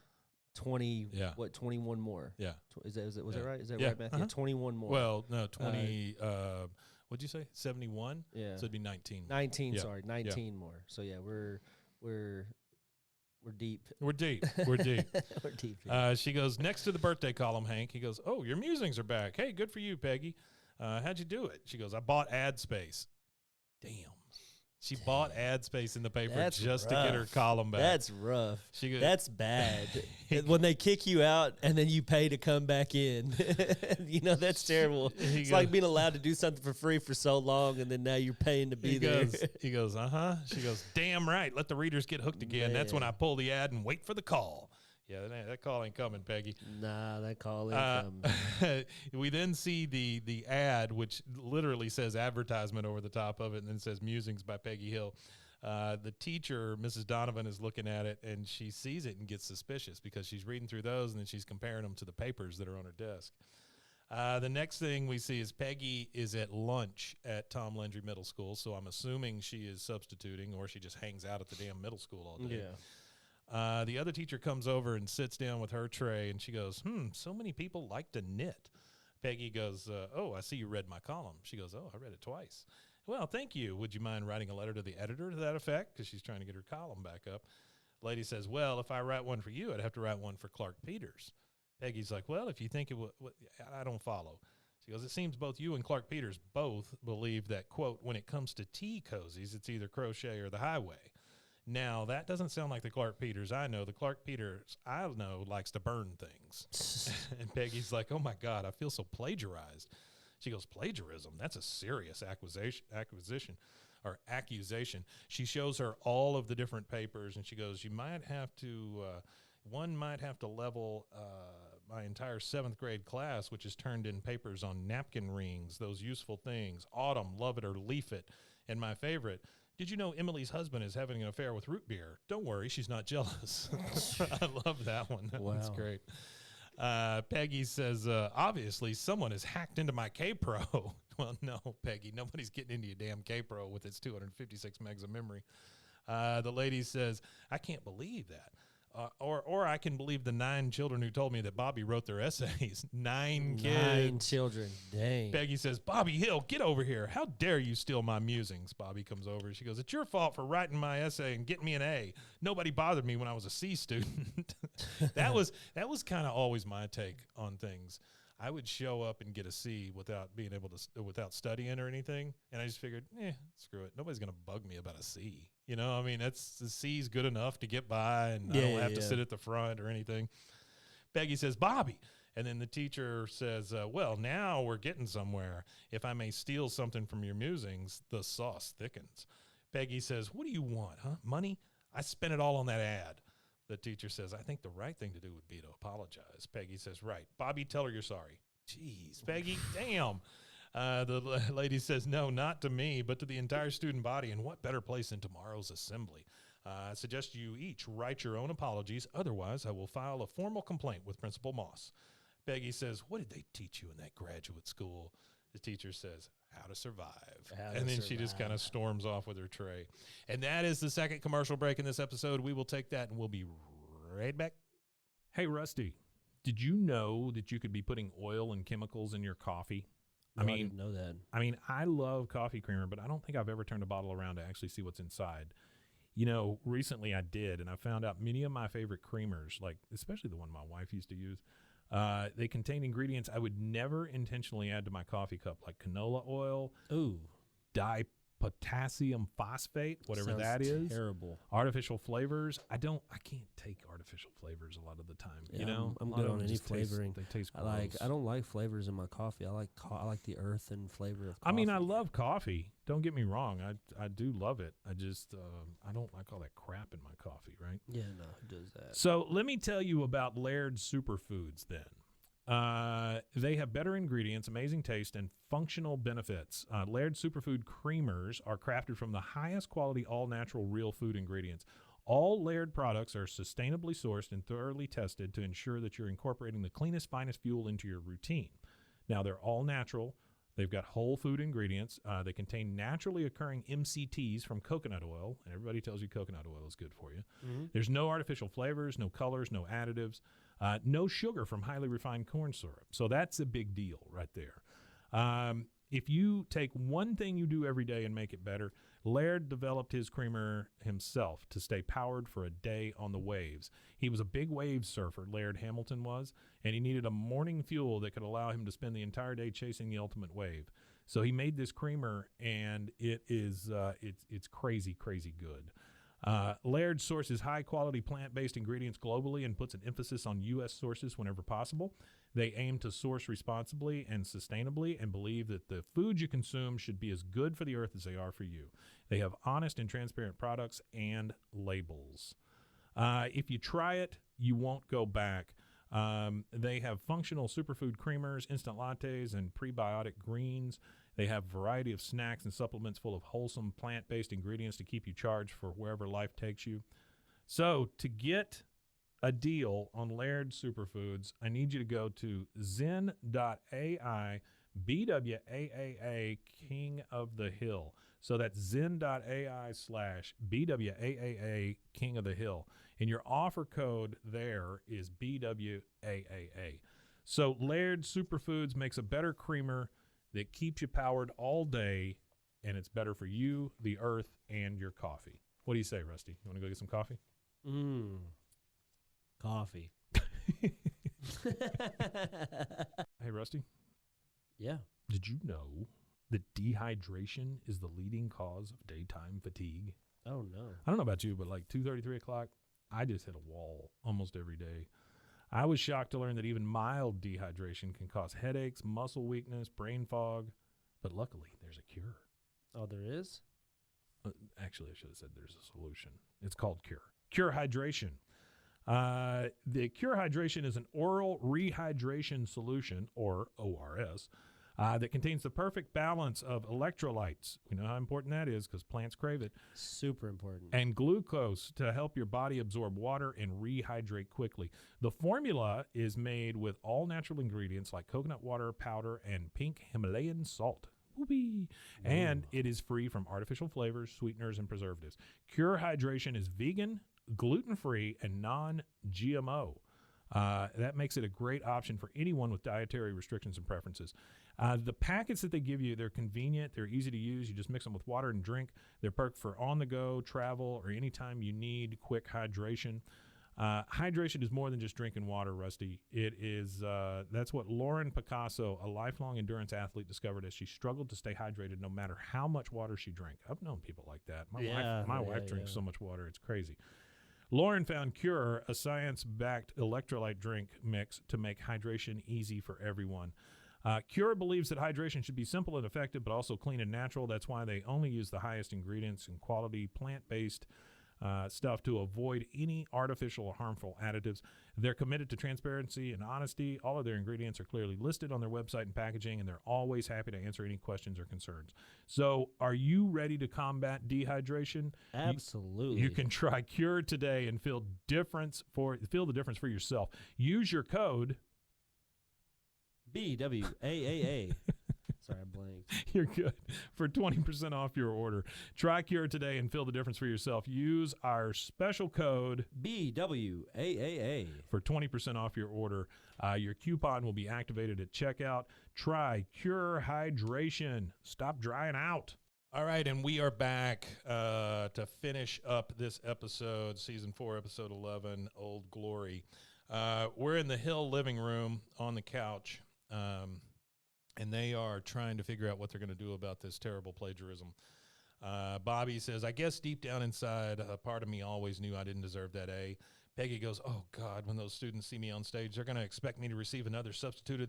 21 more. Yeah. Was that right? Is that right, Matthew? 21 more. Well, no, 20, what'd you say? 71? Yeah. So it'd be 19. 19 more. So yeah, we're deep. We're deep. We're deep. We're deep. Here. She goes, next to the birthday column, Hank. He goes, oh, your musings are back. Hey, good for you, Peggy. How'd you do it? She goes, I bought ad space. Damn. She bought ad space in the paper That's just rough. to get her column back. That's rough. She That's bad. When they kick you out and then you pay to come back in. That's terrible. It's like being allowed to do something for free for so long and then now you're paying to be there. He goes, uh-huh. She goes, damn right. Let the readers get hooked again. That's when I pull the ad and wait for the call. Yeah, that call ain't coming, Peggy. Nah, that call ain't coming. We then see the ad, which literally says advertisement over the top of it, and then says Musings by Peggy Hill. The teacher, Mrs. Donovan, is looking at it, and she sees it and gets suspicious because she's reading through those, and then she's comparing them to the papers that are on her desk. The next thing we see is Peggy is at lunch at Tom Landry Middle School, so I'm assuming she is substituting or she just hangs out at the damn middle school all day. Yeah. The other teacher comes over and sits down with her tray, and she goes, so many people like to knit. Peggy goes, oh, I see you read my column. She goes, oh, I read it twice. Well, thank you. Would you mind writing a letter to the editor to that effect? Because she's trying to get her column back up. Lady says, well, if I write one for you, I'd have to write one for Clark Peters. Peggy's like, well, if you think it would, I don't follow. She goes, it seems both you and Clark Peters both believe that, quote, when it comes to tea cozies, it's either crochet or the highway. Now, that doesn't sound like the Clark Peters I know. The Clark Peters I know likes to burn things. And Peggy's like, oh, my God, I feel so plagiarized. She goes, plagiarism? That's a serious accusation. She shows her all of the different papers, and she goes, you might have to, one might have to level my entire 7th grade class, which is turned in papers on napkin rings, those useful things, autumn, love it or leaf it, and my favorite, did you know Emily's husband is having an affair with root beer? Don't worry, she's not jealous. I love that one. That one's great. Peggy says, obviously, someone has hacked into my K-Pro. Well, no, Peggy, nobody's getting into your damn K-Pro with its 256 megs of memory. The lady says, I can't believe that. Or I can believe the 9 children who told me that Bobby wrote their essays. 9 kids. 9 children. Dang. Peggy says, Bobby Hill, get over here. How dare you steal my musings? Bobby comes over. She goes, it's your fault for writing my essay and getting me an A. Nobody bothered me when I was a C student. That was kind of always my take on things. I would show up and get a C without being able to, without studying or anything. And I just figured, screw it. Nobody's going to bug me about a C. You know, I mean, the C's good enough to get by, and I don't have to sit at the front or anything. Peggy says, Bobby. And then the teacher says, well, now we're getting somewhere. If I may steal something from your musings, the sauce thickens. Peggy says, what do you want, huh? Money? I spent it all on that ad. The teacher says, I think the right thing to do would be to apologize. Peggy says, right. Bobby, tell her you're sorry. Jeez, Peggy, damn. The lady says, no, not to me, but to the entire student body. And what better place than tomorrow's assembly? I suggest you each write your own apologies. Otherwise, I will file a formal complaint with Principal Moss. Peggy says, what did they teach you in that graduate school? The teacher says, how to survive. She just kind of storms off with her tray. And that is the second commercial break in this episode. We will take that, and we'll be right back. Hey, Rusty, did you know that you could be putting oil and chemicals in your coffee? No, I didn't know that. I mean, I love coffee creamer, but I don't think I've ever turned a bottle around to actually see what's inside. You know, recently I did, and I found out many of my favorite creamers, like especially the one my wife used to use, they contain ingredients I would never intentionally add to my coffee cup, like canola oil, dipotassium phosphate, whatever Sounds that is. Terrible. Artificial flavors. I can't take artificial flavors a lot of the time. Yeah, you know, I'm good on any flavoring. They taste gross. I don't like flavors in my coffee. I like the earth and flavor of coffee. I mean, I love coffee. Don't get me wrong. I do love it. I just I don't like all that crap in my coffee, right? Yeah, no, who does that? So let me tell you about Laird Superfoods then. They have better ingredients, amazing taste, and functional benefits. Laird Superfood creamers are crafted from the highest quality, all-natural, real food ingredients. All Laird products are sustainably sourced and thoroughly tested to ensure that you're incorporating the cleanest, finest fuel into your routine. Now, they're all natural. They've got whole food ingredients. They contain naturally occurring MCTs from coconut oil, and everybody tells you coconut oil is good for you. Mm-hmm. There's no artificial flavors, no colors, no additives, no sugar from highly refined corn syrup. So that's a big deal right there. If you take one thing you do every day and make it better, Laird developed his creamer himself to stay powered for a day on the waves. He was a big wave surfer, Laird Hamilton was, and he needed a morning fuel that could allow him to spend the entire day chasing the ultimate wave. So he made this creamer, and it is it's crazy good. Laird sources high-quality plant-based ingredients globally and puts an emphasis on U.S. sources whenever possible. They aim to source responsibly and sustainably and believe that the foods you consume should be as good for the earth as they are for you. They have honest and transparent products and labels. If you try it, you won't go back. They have functional superfood creamers, instant lattes, and prebiotic greens. They have a variety of snacks and supplements full of wholesome plant-based ingredients to keep you charged for wherever life takes you. So to get a deal on Laird Superfoods, I need you to go to zen.ai, BWAAA, King of the Hill. So that's zen.ai/BWAAA, King of the Hill. And your offer code there is BWAAA. So Laird Superfoods makes a better creamer that keeps you powered all day, and it's better for you, the earth, and your coffee. What do you say, Rusty? You want to go get some coffee? Coffee. Hey, Rusty. Yeah. Did you know that dehydration is the leading cause of daytime fatigue? Oh, no. I don't know about you, but like 2:30, 3 o'clock, I just hit a wall almost every day. I was shocked to learn that even mild dehydration can cause headaches, muscle weakness, brain fog, but luckily there's a cure. Oh, there is? Actually, I should have said there's a solution. It's called Cure. Cure Hydration. The Cure Hydration is an oral rehydration solution, or ORS, that contains the perfect balance of electrolytes. We know how important that is because plants crave it. Super important. And glucose to help your body absorb water and rehydrate quickly. The formula is made with all natural ingredients like coconut water, powder, and pink Himalayan salt. Whoopee. And it is free from artificial flavors, sweeteners, and preservatives. Cure Hydration is vegan, gluten-free, and non-GMO. That makes it a great option for anyone with dietary restrictions and preferences. The packets that they give you, they're convenient. They're easy to use. You just mix them with water and drink. They're perfect for on-the-go, travel, or anytime you need quick hydration. Hydration is more than just drinking water, Rusty. It is, that's what Lauren Picasso, a lifelong endurance athlete, discovered as she struggled to stay hydrated no matter how much water she drank. I've known people like that. My wife drinks so much water, it's crazy. Lauren found Cure, a science-backed electrolyte drink mix to make hydration easy for everyone. Cure believes that hydration should be simple and effective, but also clean and natural. That's why they only use the highest ingredients and quality plant-based stuff to avoid any artificial or harmful additives. They're committed to transparency and honesty. All of their ingredients are clearly listed on their website and packaging, and they're always happy to answer any questions or concerns. So are you ready to combat dehydration? Absolutely. You can try Cure today and feel the difference for yourself. Use your code BWAAA. Sorry, I blanked. You're good. For 20% off your order. Try Cure today and feel the difference for yourself. Use our special code BWAAA for 20% off your order. Your coupon will be activated at checkout. Try Cure Hydration. Stop drying out. All right, and we are back to finish up this episode, Season 4, Episode 11, Old Glory. We're in the Hill living room on the couch. And they are trying to figure out what they're going to do about this terrible plagiarism. Bobby says, I guess deep down inside, a part of me always knew I didn't deserve that A. Peggy goes, oh, God, when those students see me on stage, they're going to expect me to receive another Substitute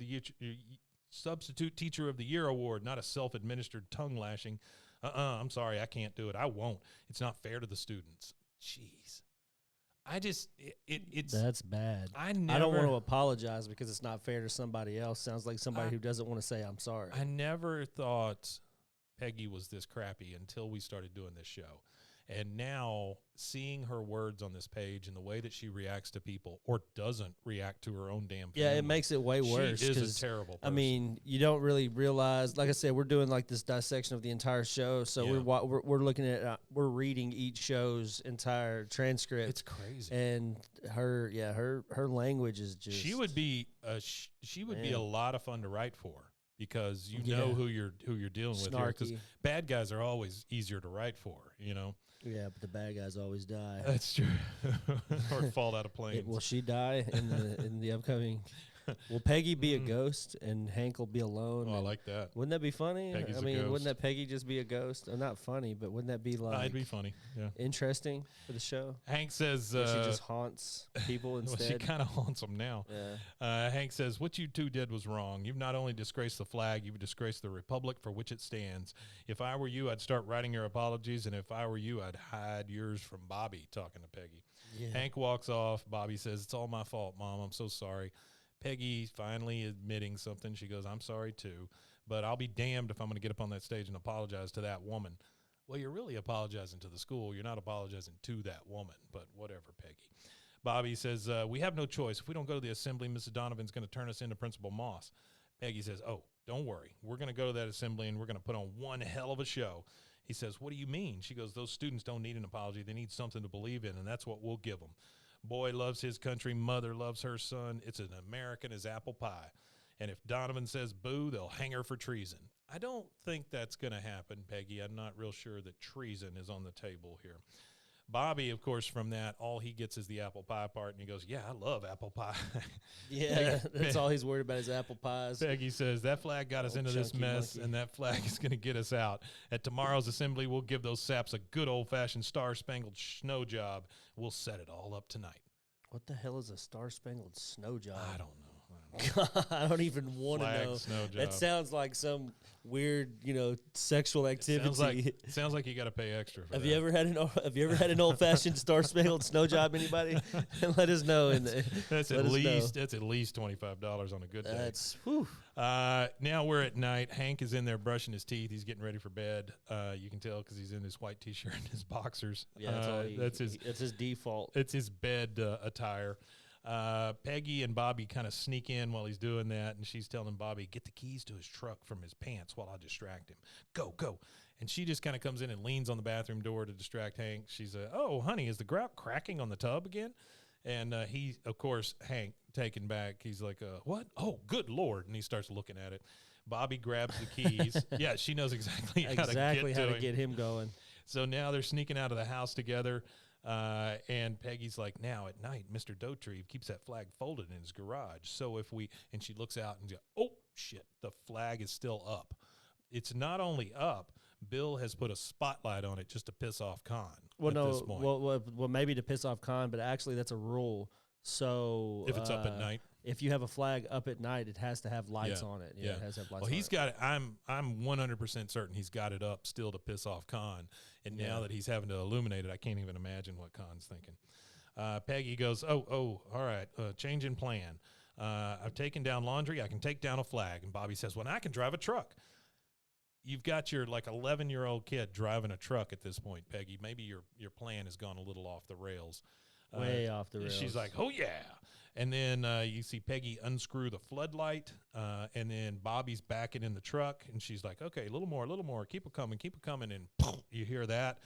Teacher of the Year award, not a self-administered tongue lashing. I'm sorry, I can't do it. I won't. It's not fair to the students. Jeez. It's that's bad. I don't want to apologize because it's not fair to somebody else. Sounds like somebody who doesn't want to say I'm sorry. I never thought Peggy was this crappy until we started doing this show. And now seeing her words on this page and the way that she reacts to people or doesn't react to her own damn family. Yeah, it makes it way worse. She is a terrible person. I mean, you don't really realize, like I said, we're doing like this dissection of the entire show. So we're looking at, we're reading each show's entire transcript. It's crazy. And her language is just. She would be a lot of fun to write for. Because you know who you're dealing with here. Because bad guys are always easier to write for, you know. Yeah, but the bad guys always die. That's true. Or fall out of planes. Will she die in the upcoming? Will Peggy be a ghost and Hank will be alone? Oh, I like that. Wouldn't that be funny? Peggy's I a mean, ghost. wouldn't that Peggy just be a ghost? Not funny, but wouldn't that be like It'd be funny. Yeah. interesting for the show? Hank says Or she just haunts people well, she instead. kind of haunts them now. Yeah. Hank says, what you two did was wrong. You've not only disgraced the flag, you've disgraced the republic for which it stands. If I were you, I'd start writing your apologies, and if I were you, I'd hide yours from Bobby, talking to Peggy. Yeah. Hank walks off. Bobby says, it's all my fault, Mom. I'm so sorry. Peggy finally admitting something. She goes, I'm sorry, too, but I'll be damned if I'm going to get up on that stage and apologize to that woman. Well, you're really apologizing to the school. You're not apologizing to that woman, but whatever, Peggy. Bobby says, we have no choice. If we don't go to the assembly, Mrs. Donovan's going to turn us into Principal Moss. Peggy says, oh, don't worry. We're going to go to that assembly, and we're going to put on one hell of a show. He says, what do you mean? She goes, those students don't need an apology. They need something to believe in, and that's what we'll give them. Boy loves his country. Mother loves her son. It's an American as apple pie. And if Donovan says boo, they'll hang her for treason. I don't think that's going to happen, Peggy. I'm not real sure that treason is on the table here. Bobby, of course, from that, all he gets is the apple pie part, and he goes, yeah, I love apple pie. Yeah, that's all he's worried about is apple pies. Peggy says, that flag got us into this mess, and that flag is going to get us out. At tomorrow's assembly, we'll give those saps a good old-fashioned star-spangled snow job. We'll set it all up tonight. What the hell is a star-spangled snow job? I don't know. I don't even want to know. Snow job. That sounds like some weird, sexual activity. Sounds like you got to pay extra for Have that. you ever had an old fashioned star spangled snow job? Anybody? Let us know. That's at least $25 on a good day. That's whew. Now we're at night. Hank is in there brushing his teeth. He's getting ready for bed. You can tell because he's in his white T-shirt and his boxers. Yeah, that's his default. It's his bed attire. Peggy and Bobby kind of sneak in while he's doing that, and she's telling Bobby, get the keys to his truck from his pants while I distract him. Go, go. And she just kind of comes in and leans on the bathroom door to distract Hank. She's oh, honey, is the grout cracking on the tub again? And he, of course, Hank, taken back, he's like, what? Oh, good Lord. And he starts looking at it. Bobby grabs the keys. Yeah, she knows exactly how to get him going. So now they're sneaking out of the house together. And Peggy's like, now at night, Mr. Dotreve keeps that flag folded in his garage. So and she looks out and goes, oh, shit, the flag is still up. It's not only up, Bill has put a spotlight on it just to piss off Con. This point. Well, maybe to piss off Con, but actually that's a rule. So if it's up at night, if you have a flag up at night, it has to have lights on it. Yeah, it has to have lights. Well, he's got it. I'm 100% certain he's got it up still to piss off Con. And now that he's having to illuminate it, I can't even imagine what Con's thinking. Peggy goes, oh, all right, change in plan. I've taken down laundry. I can take down a flag. And Bobby says, well, now I can drive a truck. You've got your 11-year-old kid driving a truck at this point, Peggy. Maybe your plan has gone a little off the rails. Way off the rails. She's like, oh, yeah. And then you see Peggy unscrew the floodlight, and then Bobby's backing in the truck, and she's like, okay, a little more. Keep it coming. And boom, you hear that.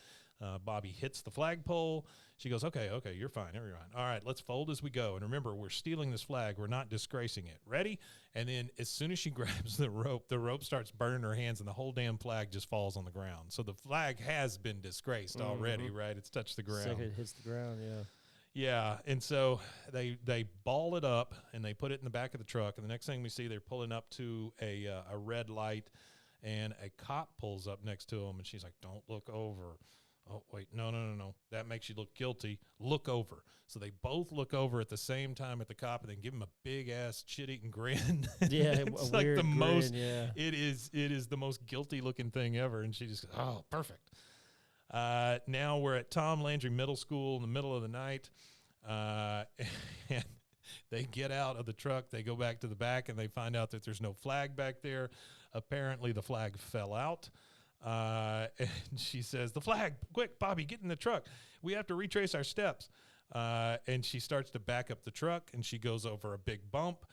Bobby hits the flagpole. She goes, okay, you're fine. All right, let's fold as we go. And remember, we're stealing this flag. We're not disgracing it. Ready? And then as soon as she grabs the rope starts burning her hands, and the whole damn flag just falls on the ground. So the flag has been disgraced already, right? It's touched the ground. Second it hits the ground, yeah. Yeah, and so they ball it up, and they put it in the back of the truck, and the next thing we see, they're pulling up to a red light, and a cop pulls up next to them, and she's like, don't look over. Oh, wait, no. That makes you look guilty. Look over. So they both look over at the same time at the cop, and then give him a big-ass shit-eating grin. Yeah, it's like the grin, most, yeah. It is the most guilty-looking thing ever, and she just goes, oh, perfect. Now we're at Tom Landry Middle School in the middle of the night, and they get out of the truck. They go back to the back, and they find out that there's no flag back there. Apparently, the flag fell out. And she says, the flag, quick, Bobby, get in the truck. We have to retrace our steps. And she starts to back up the truck, and she goes over a big bump.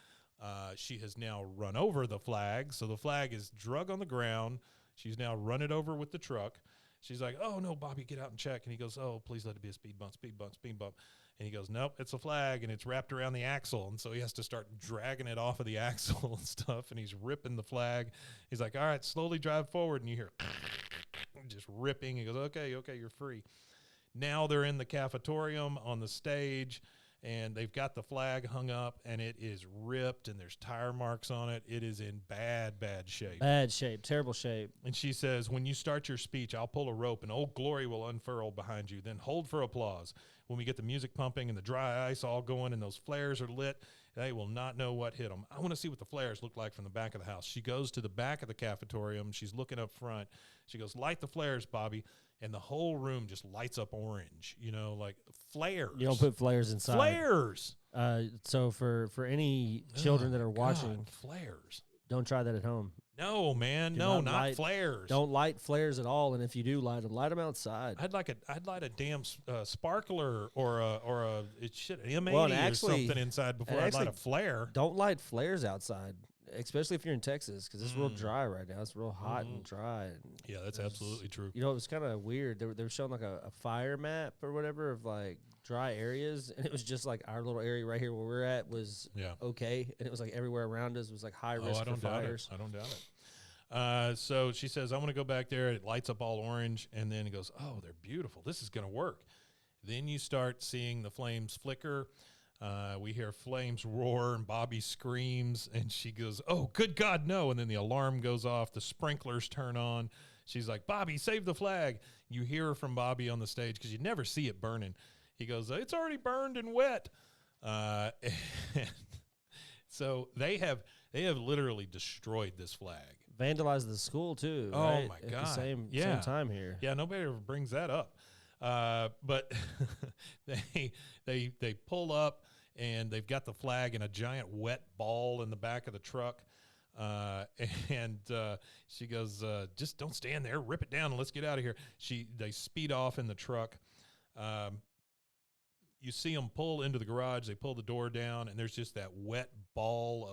She has now run over the flag, so the flag is drug on the ground. She's now run it over with the truck. She's like, oh, no, Bobby, get out and check. And he goes, oh, please let it be a speed bump. And he goes, nope, it's a flag, and it's wrapped around the axle. And so he has to start dragging it off of the axle and stuff, and he's ripping the flag. He's like, all right, slowly drive forward. And you hear just ripping. He goes, okay, you're free. Now they're in the cafetorium on the stage, and they've got the flag hung up, and it is ripped, and there's tire marks on it. It is in bad shape. Bad shape, terrible shape. And she says, when you start your speech, I'll pull a rope, and Old Glory will unfurl behind you. Then hold for applause. When we get the music pumping and the dry ice all going and those flares are lit, they will not know what hit them. I want to see what the flares look like from the back of the house. She goes to the back of the cafetorium. She's looking up front. She goes, light the flares, Bobby. And the whole room just lights up orange, like flares. You don't put flares inside. Flares. So for any children that are watching, flares. Don't try that at home. No, man. Not flares. Don't light flares at all. And if you do light them outside. I'd light a damn sparkler or a M80 well, or something inside before I light a flare. Don't light flares outside, especially if you're in Texas, because it's real dry right now. It's real hot and dry. And yeah, that's absolutely true. It was kind of weird. They were showing like a fire map or whatever of like dry areas, and it was just like our little area right here where we're at was okay, and it was like everywhere around us was like high risk for fires. I don't doubt it. So she says, I want to go back there. It lights up all orange, and then it goes, oh, they're beautiful. This is going to work. Then you start seeing the flames flicker. We hear flames roar, and Bobby screams, and she goes, oh, good God, no. And then the alarm goes off. The sprinklers turn on. She's like, Bobby, save the flag. You hear from Bobby on the stage because you never see it burning. He goes, it's already burned and wet. And so they have literally destroyed this flag. Vandalized the school too. Oh right? my At God! the same time here. Yeah, nobody ever brings that up. But they pull up and they've got the flag in a giant wet ball in the back of the truck. And she goes, just don't stand there, rip it down, and let's get out of here. They speed off in the truck. You see them pull into the garage. They pull the door down, and there's just that wet ball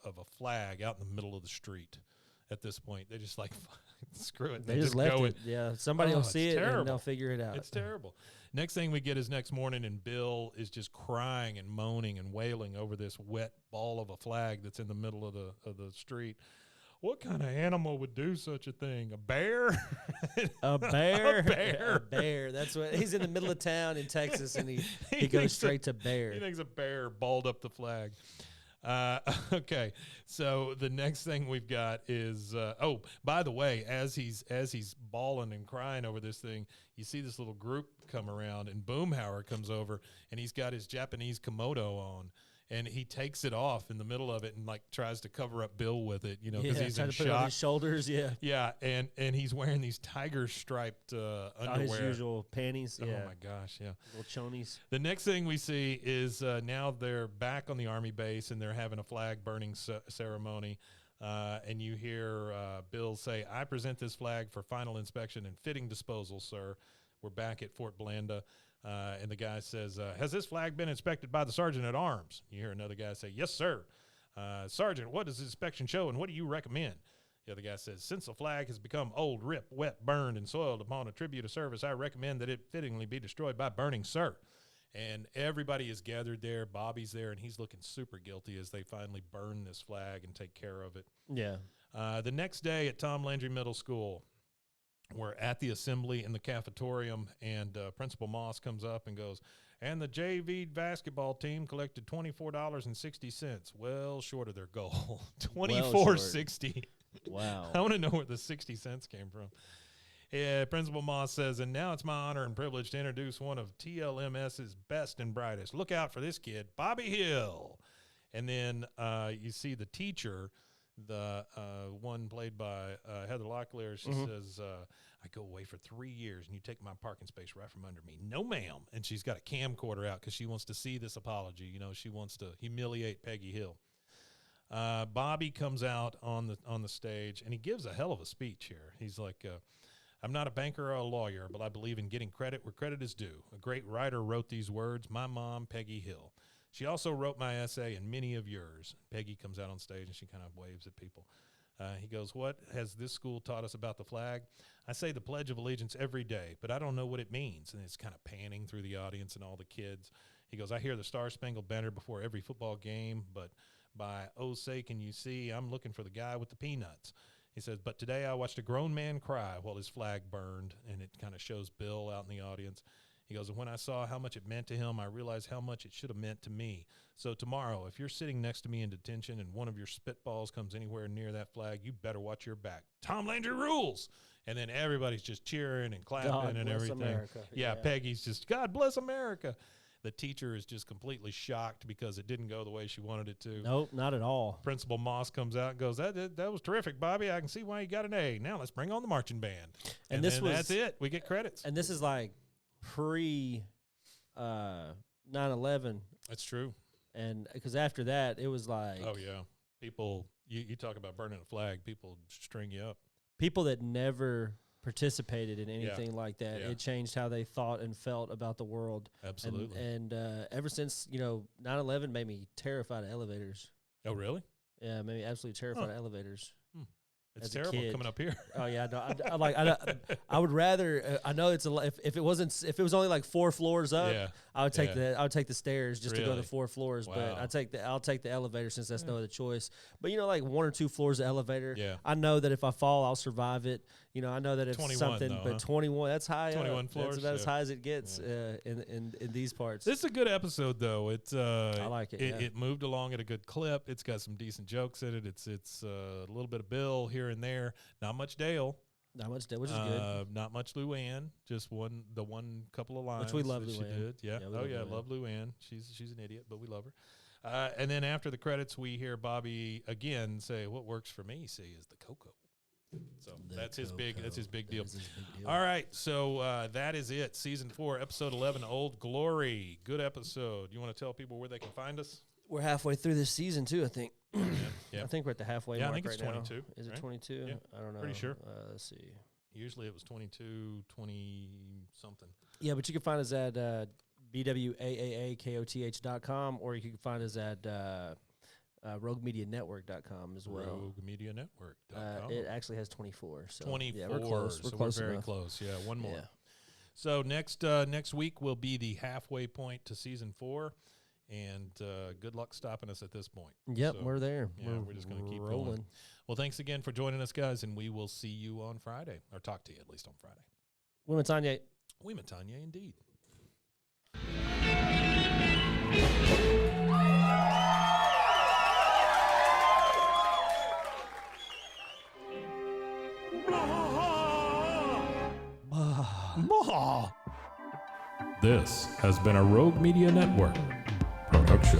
of a flag out in the middle of the street. At this point, they just like screw it. They just left it. Yeah, somebody will see it and they'll figure it out. It's terrible. Next thing we get is next morning, and Bill is just crying and moaning and wailing over this wet ball of a flag that's in the middle of the street. What kind of animal would do such a thing? A bear? A bear? A bear. A bear. That's what he's in the middle of town in Texas, and he goes straight to bear. He thinks a bear balled up the flag. Okay, so the next thing we've got is by the way, as he's bawling and crying over this thing, you see this little group come around, and Boomhauer comes over, and he's got his Japanese Komodo on, and he takes it off in the middle of it and like tries to cover up Bill with it, because he's in shock. Put it on his shoulders, yeah, and he's wearing these tiger striped underwear, his usual panties. Oh my gosh, yeah, little chonies. The next thing we see is now they're back on the Army base and they're having a flag burning ceremony, and you hear Bill say, "I present this flag for final inspection and fitting disposal, sir." We're back at Fort Blanda. And the guy says, has this flag been inspected by the sergeant at arms? You hear another guy say, yes, sir. Sergeant, what does the inspection show, and what do you recommend? The other guy says, since the flag has become old, ripped, wet, burned, and soiled upon a tribute of service, I recommend that it fittingly be destroyed by burning, sir. And everybody is gathered there. Bobby's there, and he's looking super guilty as they finally burn this flag and take care of it. Yeah. The next day at Tom Landry Middle School, we're at the assembly in the cafetorium, and Principal Moss comes up and goes, and the JV basketball team collected $24.60. Well short of their goal. $24.60. Wow. I want to know where the 60 cents came from. Yeah, Principal Moss says, and now it's my honor and privilege to introduce one of TLMS's best and brightest. Look out for this kid, Bobby Hill. And then you see the teacher, the one played by Heather Locklear. She says, I go away for 3 years, and you take my parking space right from under me. No, ma'am. And she's got a camcorder out because she wants to see this apology. She wants to humiliate Peggy Hill. Bobby comes out on the stage, and he gives a hell of a speech here. He's like, I'm not a banker or a lawyer, but I believe in getting credit where credit is due. A great writer wrote these words, my mom, Peggy Hill. She also wrote my essay and many of yours. Peggy comes out on stage, and she kind of waves at people. He goes, what has this school taught us about the flag? I say the Pledge of Allegiance every day, but I don't know what it means. And it's kind of panning through the audience and all the kids. He goes, I hear the Star-Spangled Banner before every football game, but by oh say can you see, I'm looking for the guy with the peanuts. He says, but today I watched a grown man cry while his flag burned, and it kind of shows Bill out in the audience. He goes, and when I saw how much it meant to him, I realized how much it should have meant to me. So tomorrow, if you're sitting next to me in detention and one of your spitballs comes anywhere near that flag, you better watch your back. Tom Landry rules. And then everybody's just cheering and clapping God and bless everything. America. Yeah, Peggy's just, God bless America. The teacher is just completely shocked because it didn't go the way she wanted it to. Nope, not at all. Principal Moss comes out and goes, that was terrific, Bobby. I can see why you got an A. Now let's bring on the marching band. And this was, that's it. We get credits. And this is like pre 9/11. That's true. And because after that, it was like. Oh, yeah. People, you talk about burning a flag, people string you up. People that never participated in anything like that. Yeah. It changed how they thought and felt about the world. Absolutely. And ever since, 9/11 made me terrified of elevators. Oh, really? Yeah, made me absolutely terrified of elevators. It's As a terrible kid. coming up here. Oh yeah, I would rather. I know it's if it was only like 4 floors up, I would take the stairs just to go to the 4 floors. Wow. But I'll take the elevator since that's no other choice. But like 1 or 2 floors of elevator. Yeah. I know that if I fall, I'll survive it. I know that if 21 something, though, but 21, that's high. 21 up. floors. That's about as high as it gets in these parts. This is a good episode, though. It's I like it. It moved along at a good clip. It's got some decent jokes in it. It's a little bit of Bill here and there. Not much Dale. Not much Dale, which is good. Not much Luann. Just one couple of lines. Which we love that she Luann. did. Yeah. Love Luann. She's an idiot, but we love her. And then after the credits, we hear Bobby again say, "What works for me, see, is the cocoa." So that's his big deal. All right, so that is it. Season 4, episode 11, Old Glory. Good episode. You want to tell people where they can find us? We're halfway through this season too, I think. Yeah. I think we're at the halfway mark. I think it's right 22. Now. Is it 22? Yeah, I don't know. pretty sure. Let's see. Usually it was 22, 20 something. Yeah, but you can find us at bwaaakoth.com, or you can find us at roguemedianetwork.com as well. Roguemedianetwork.com. It actually has 24. So 24. Yeah, we're close. So we're close very enough. close. Yeah, one more. Yeah. So next week will be the halfway point to season 4, and good luck stopping us at this point. Yep, So, we're there. Yeah, we're just going to keep rolling. going. Well, thanks again for joining us, guys, and we will see you on Friday, or talk to you at least on Friday. Womentanya. Womentanya, indeed. This has been a Rogue Media Network production.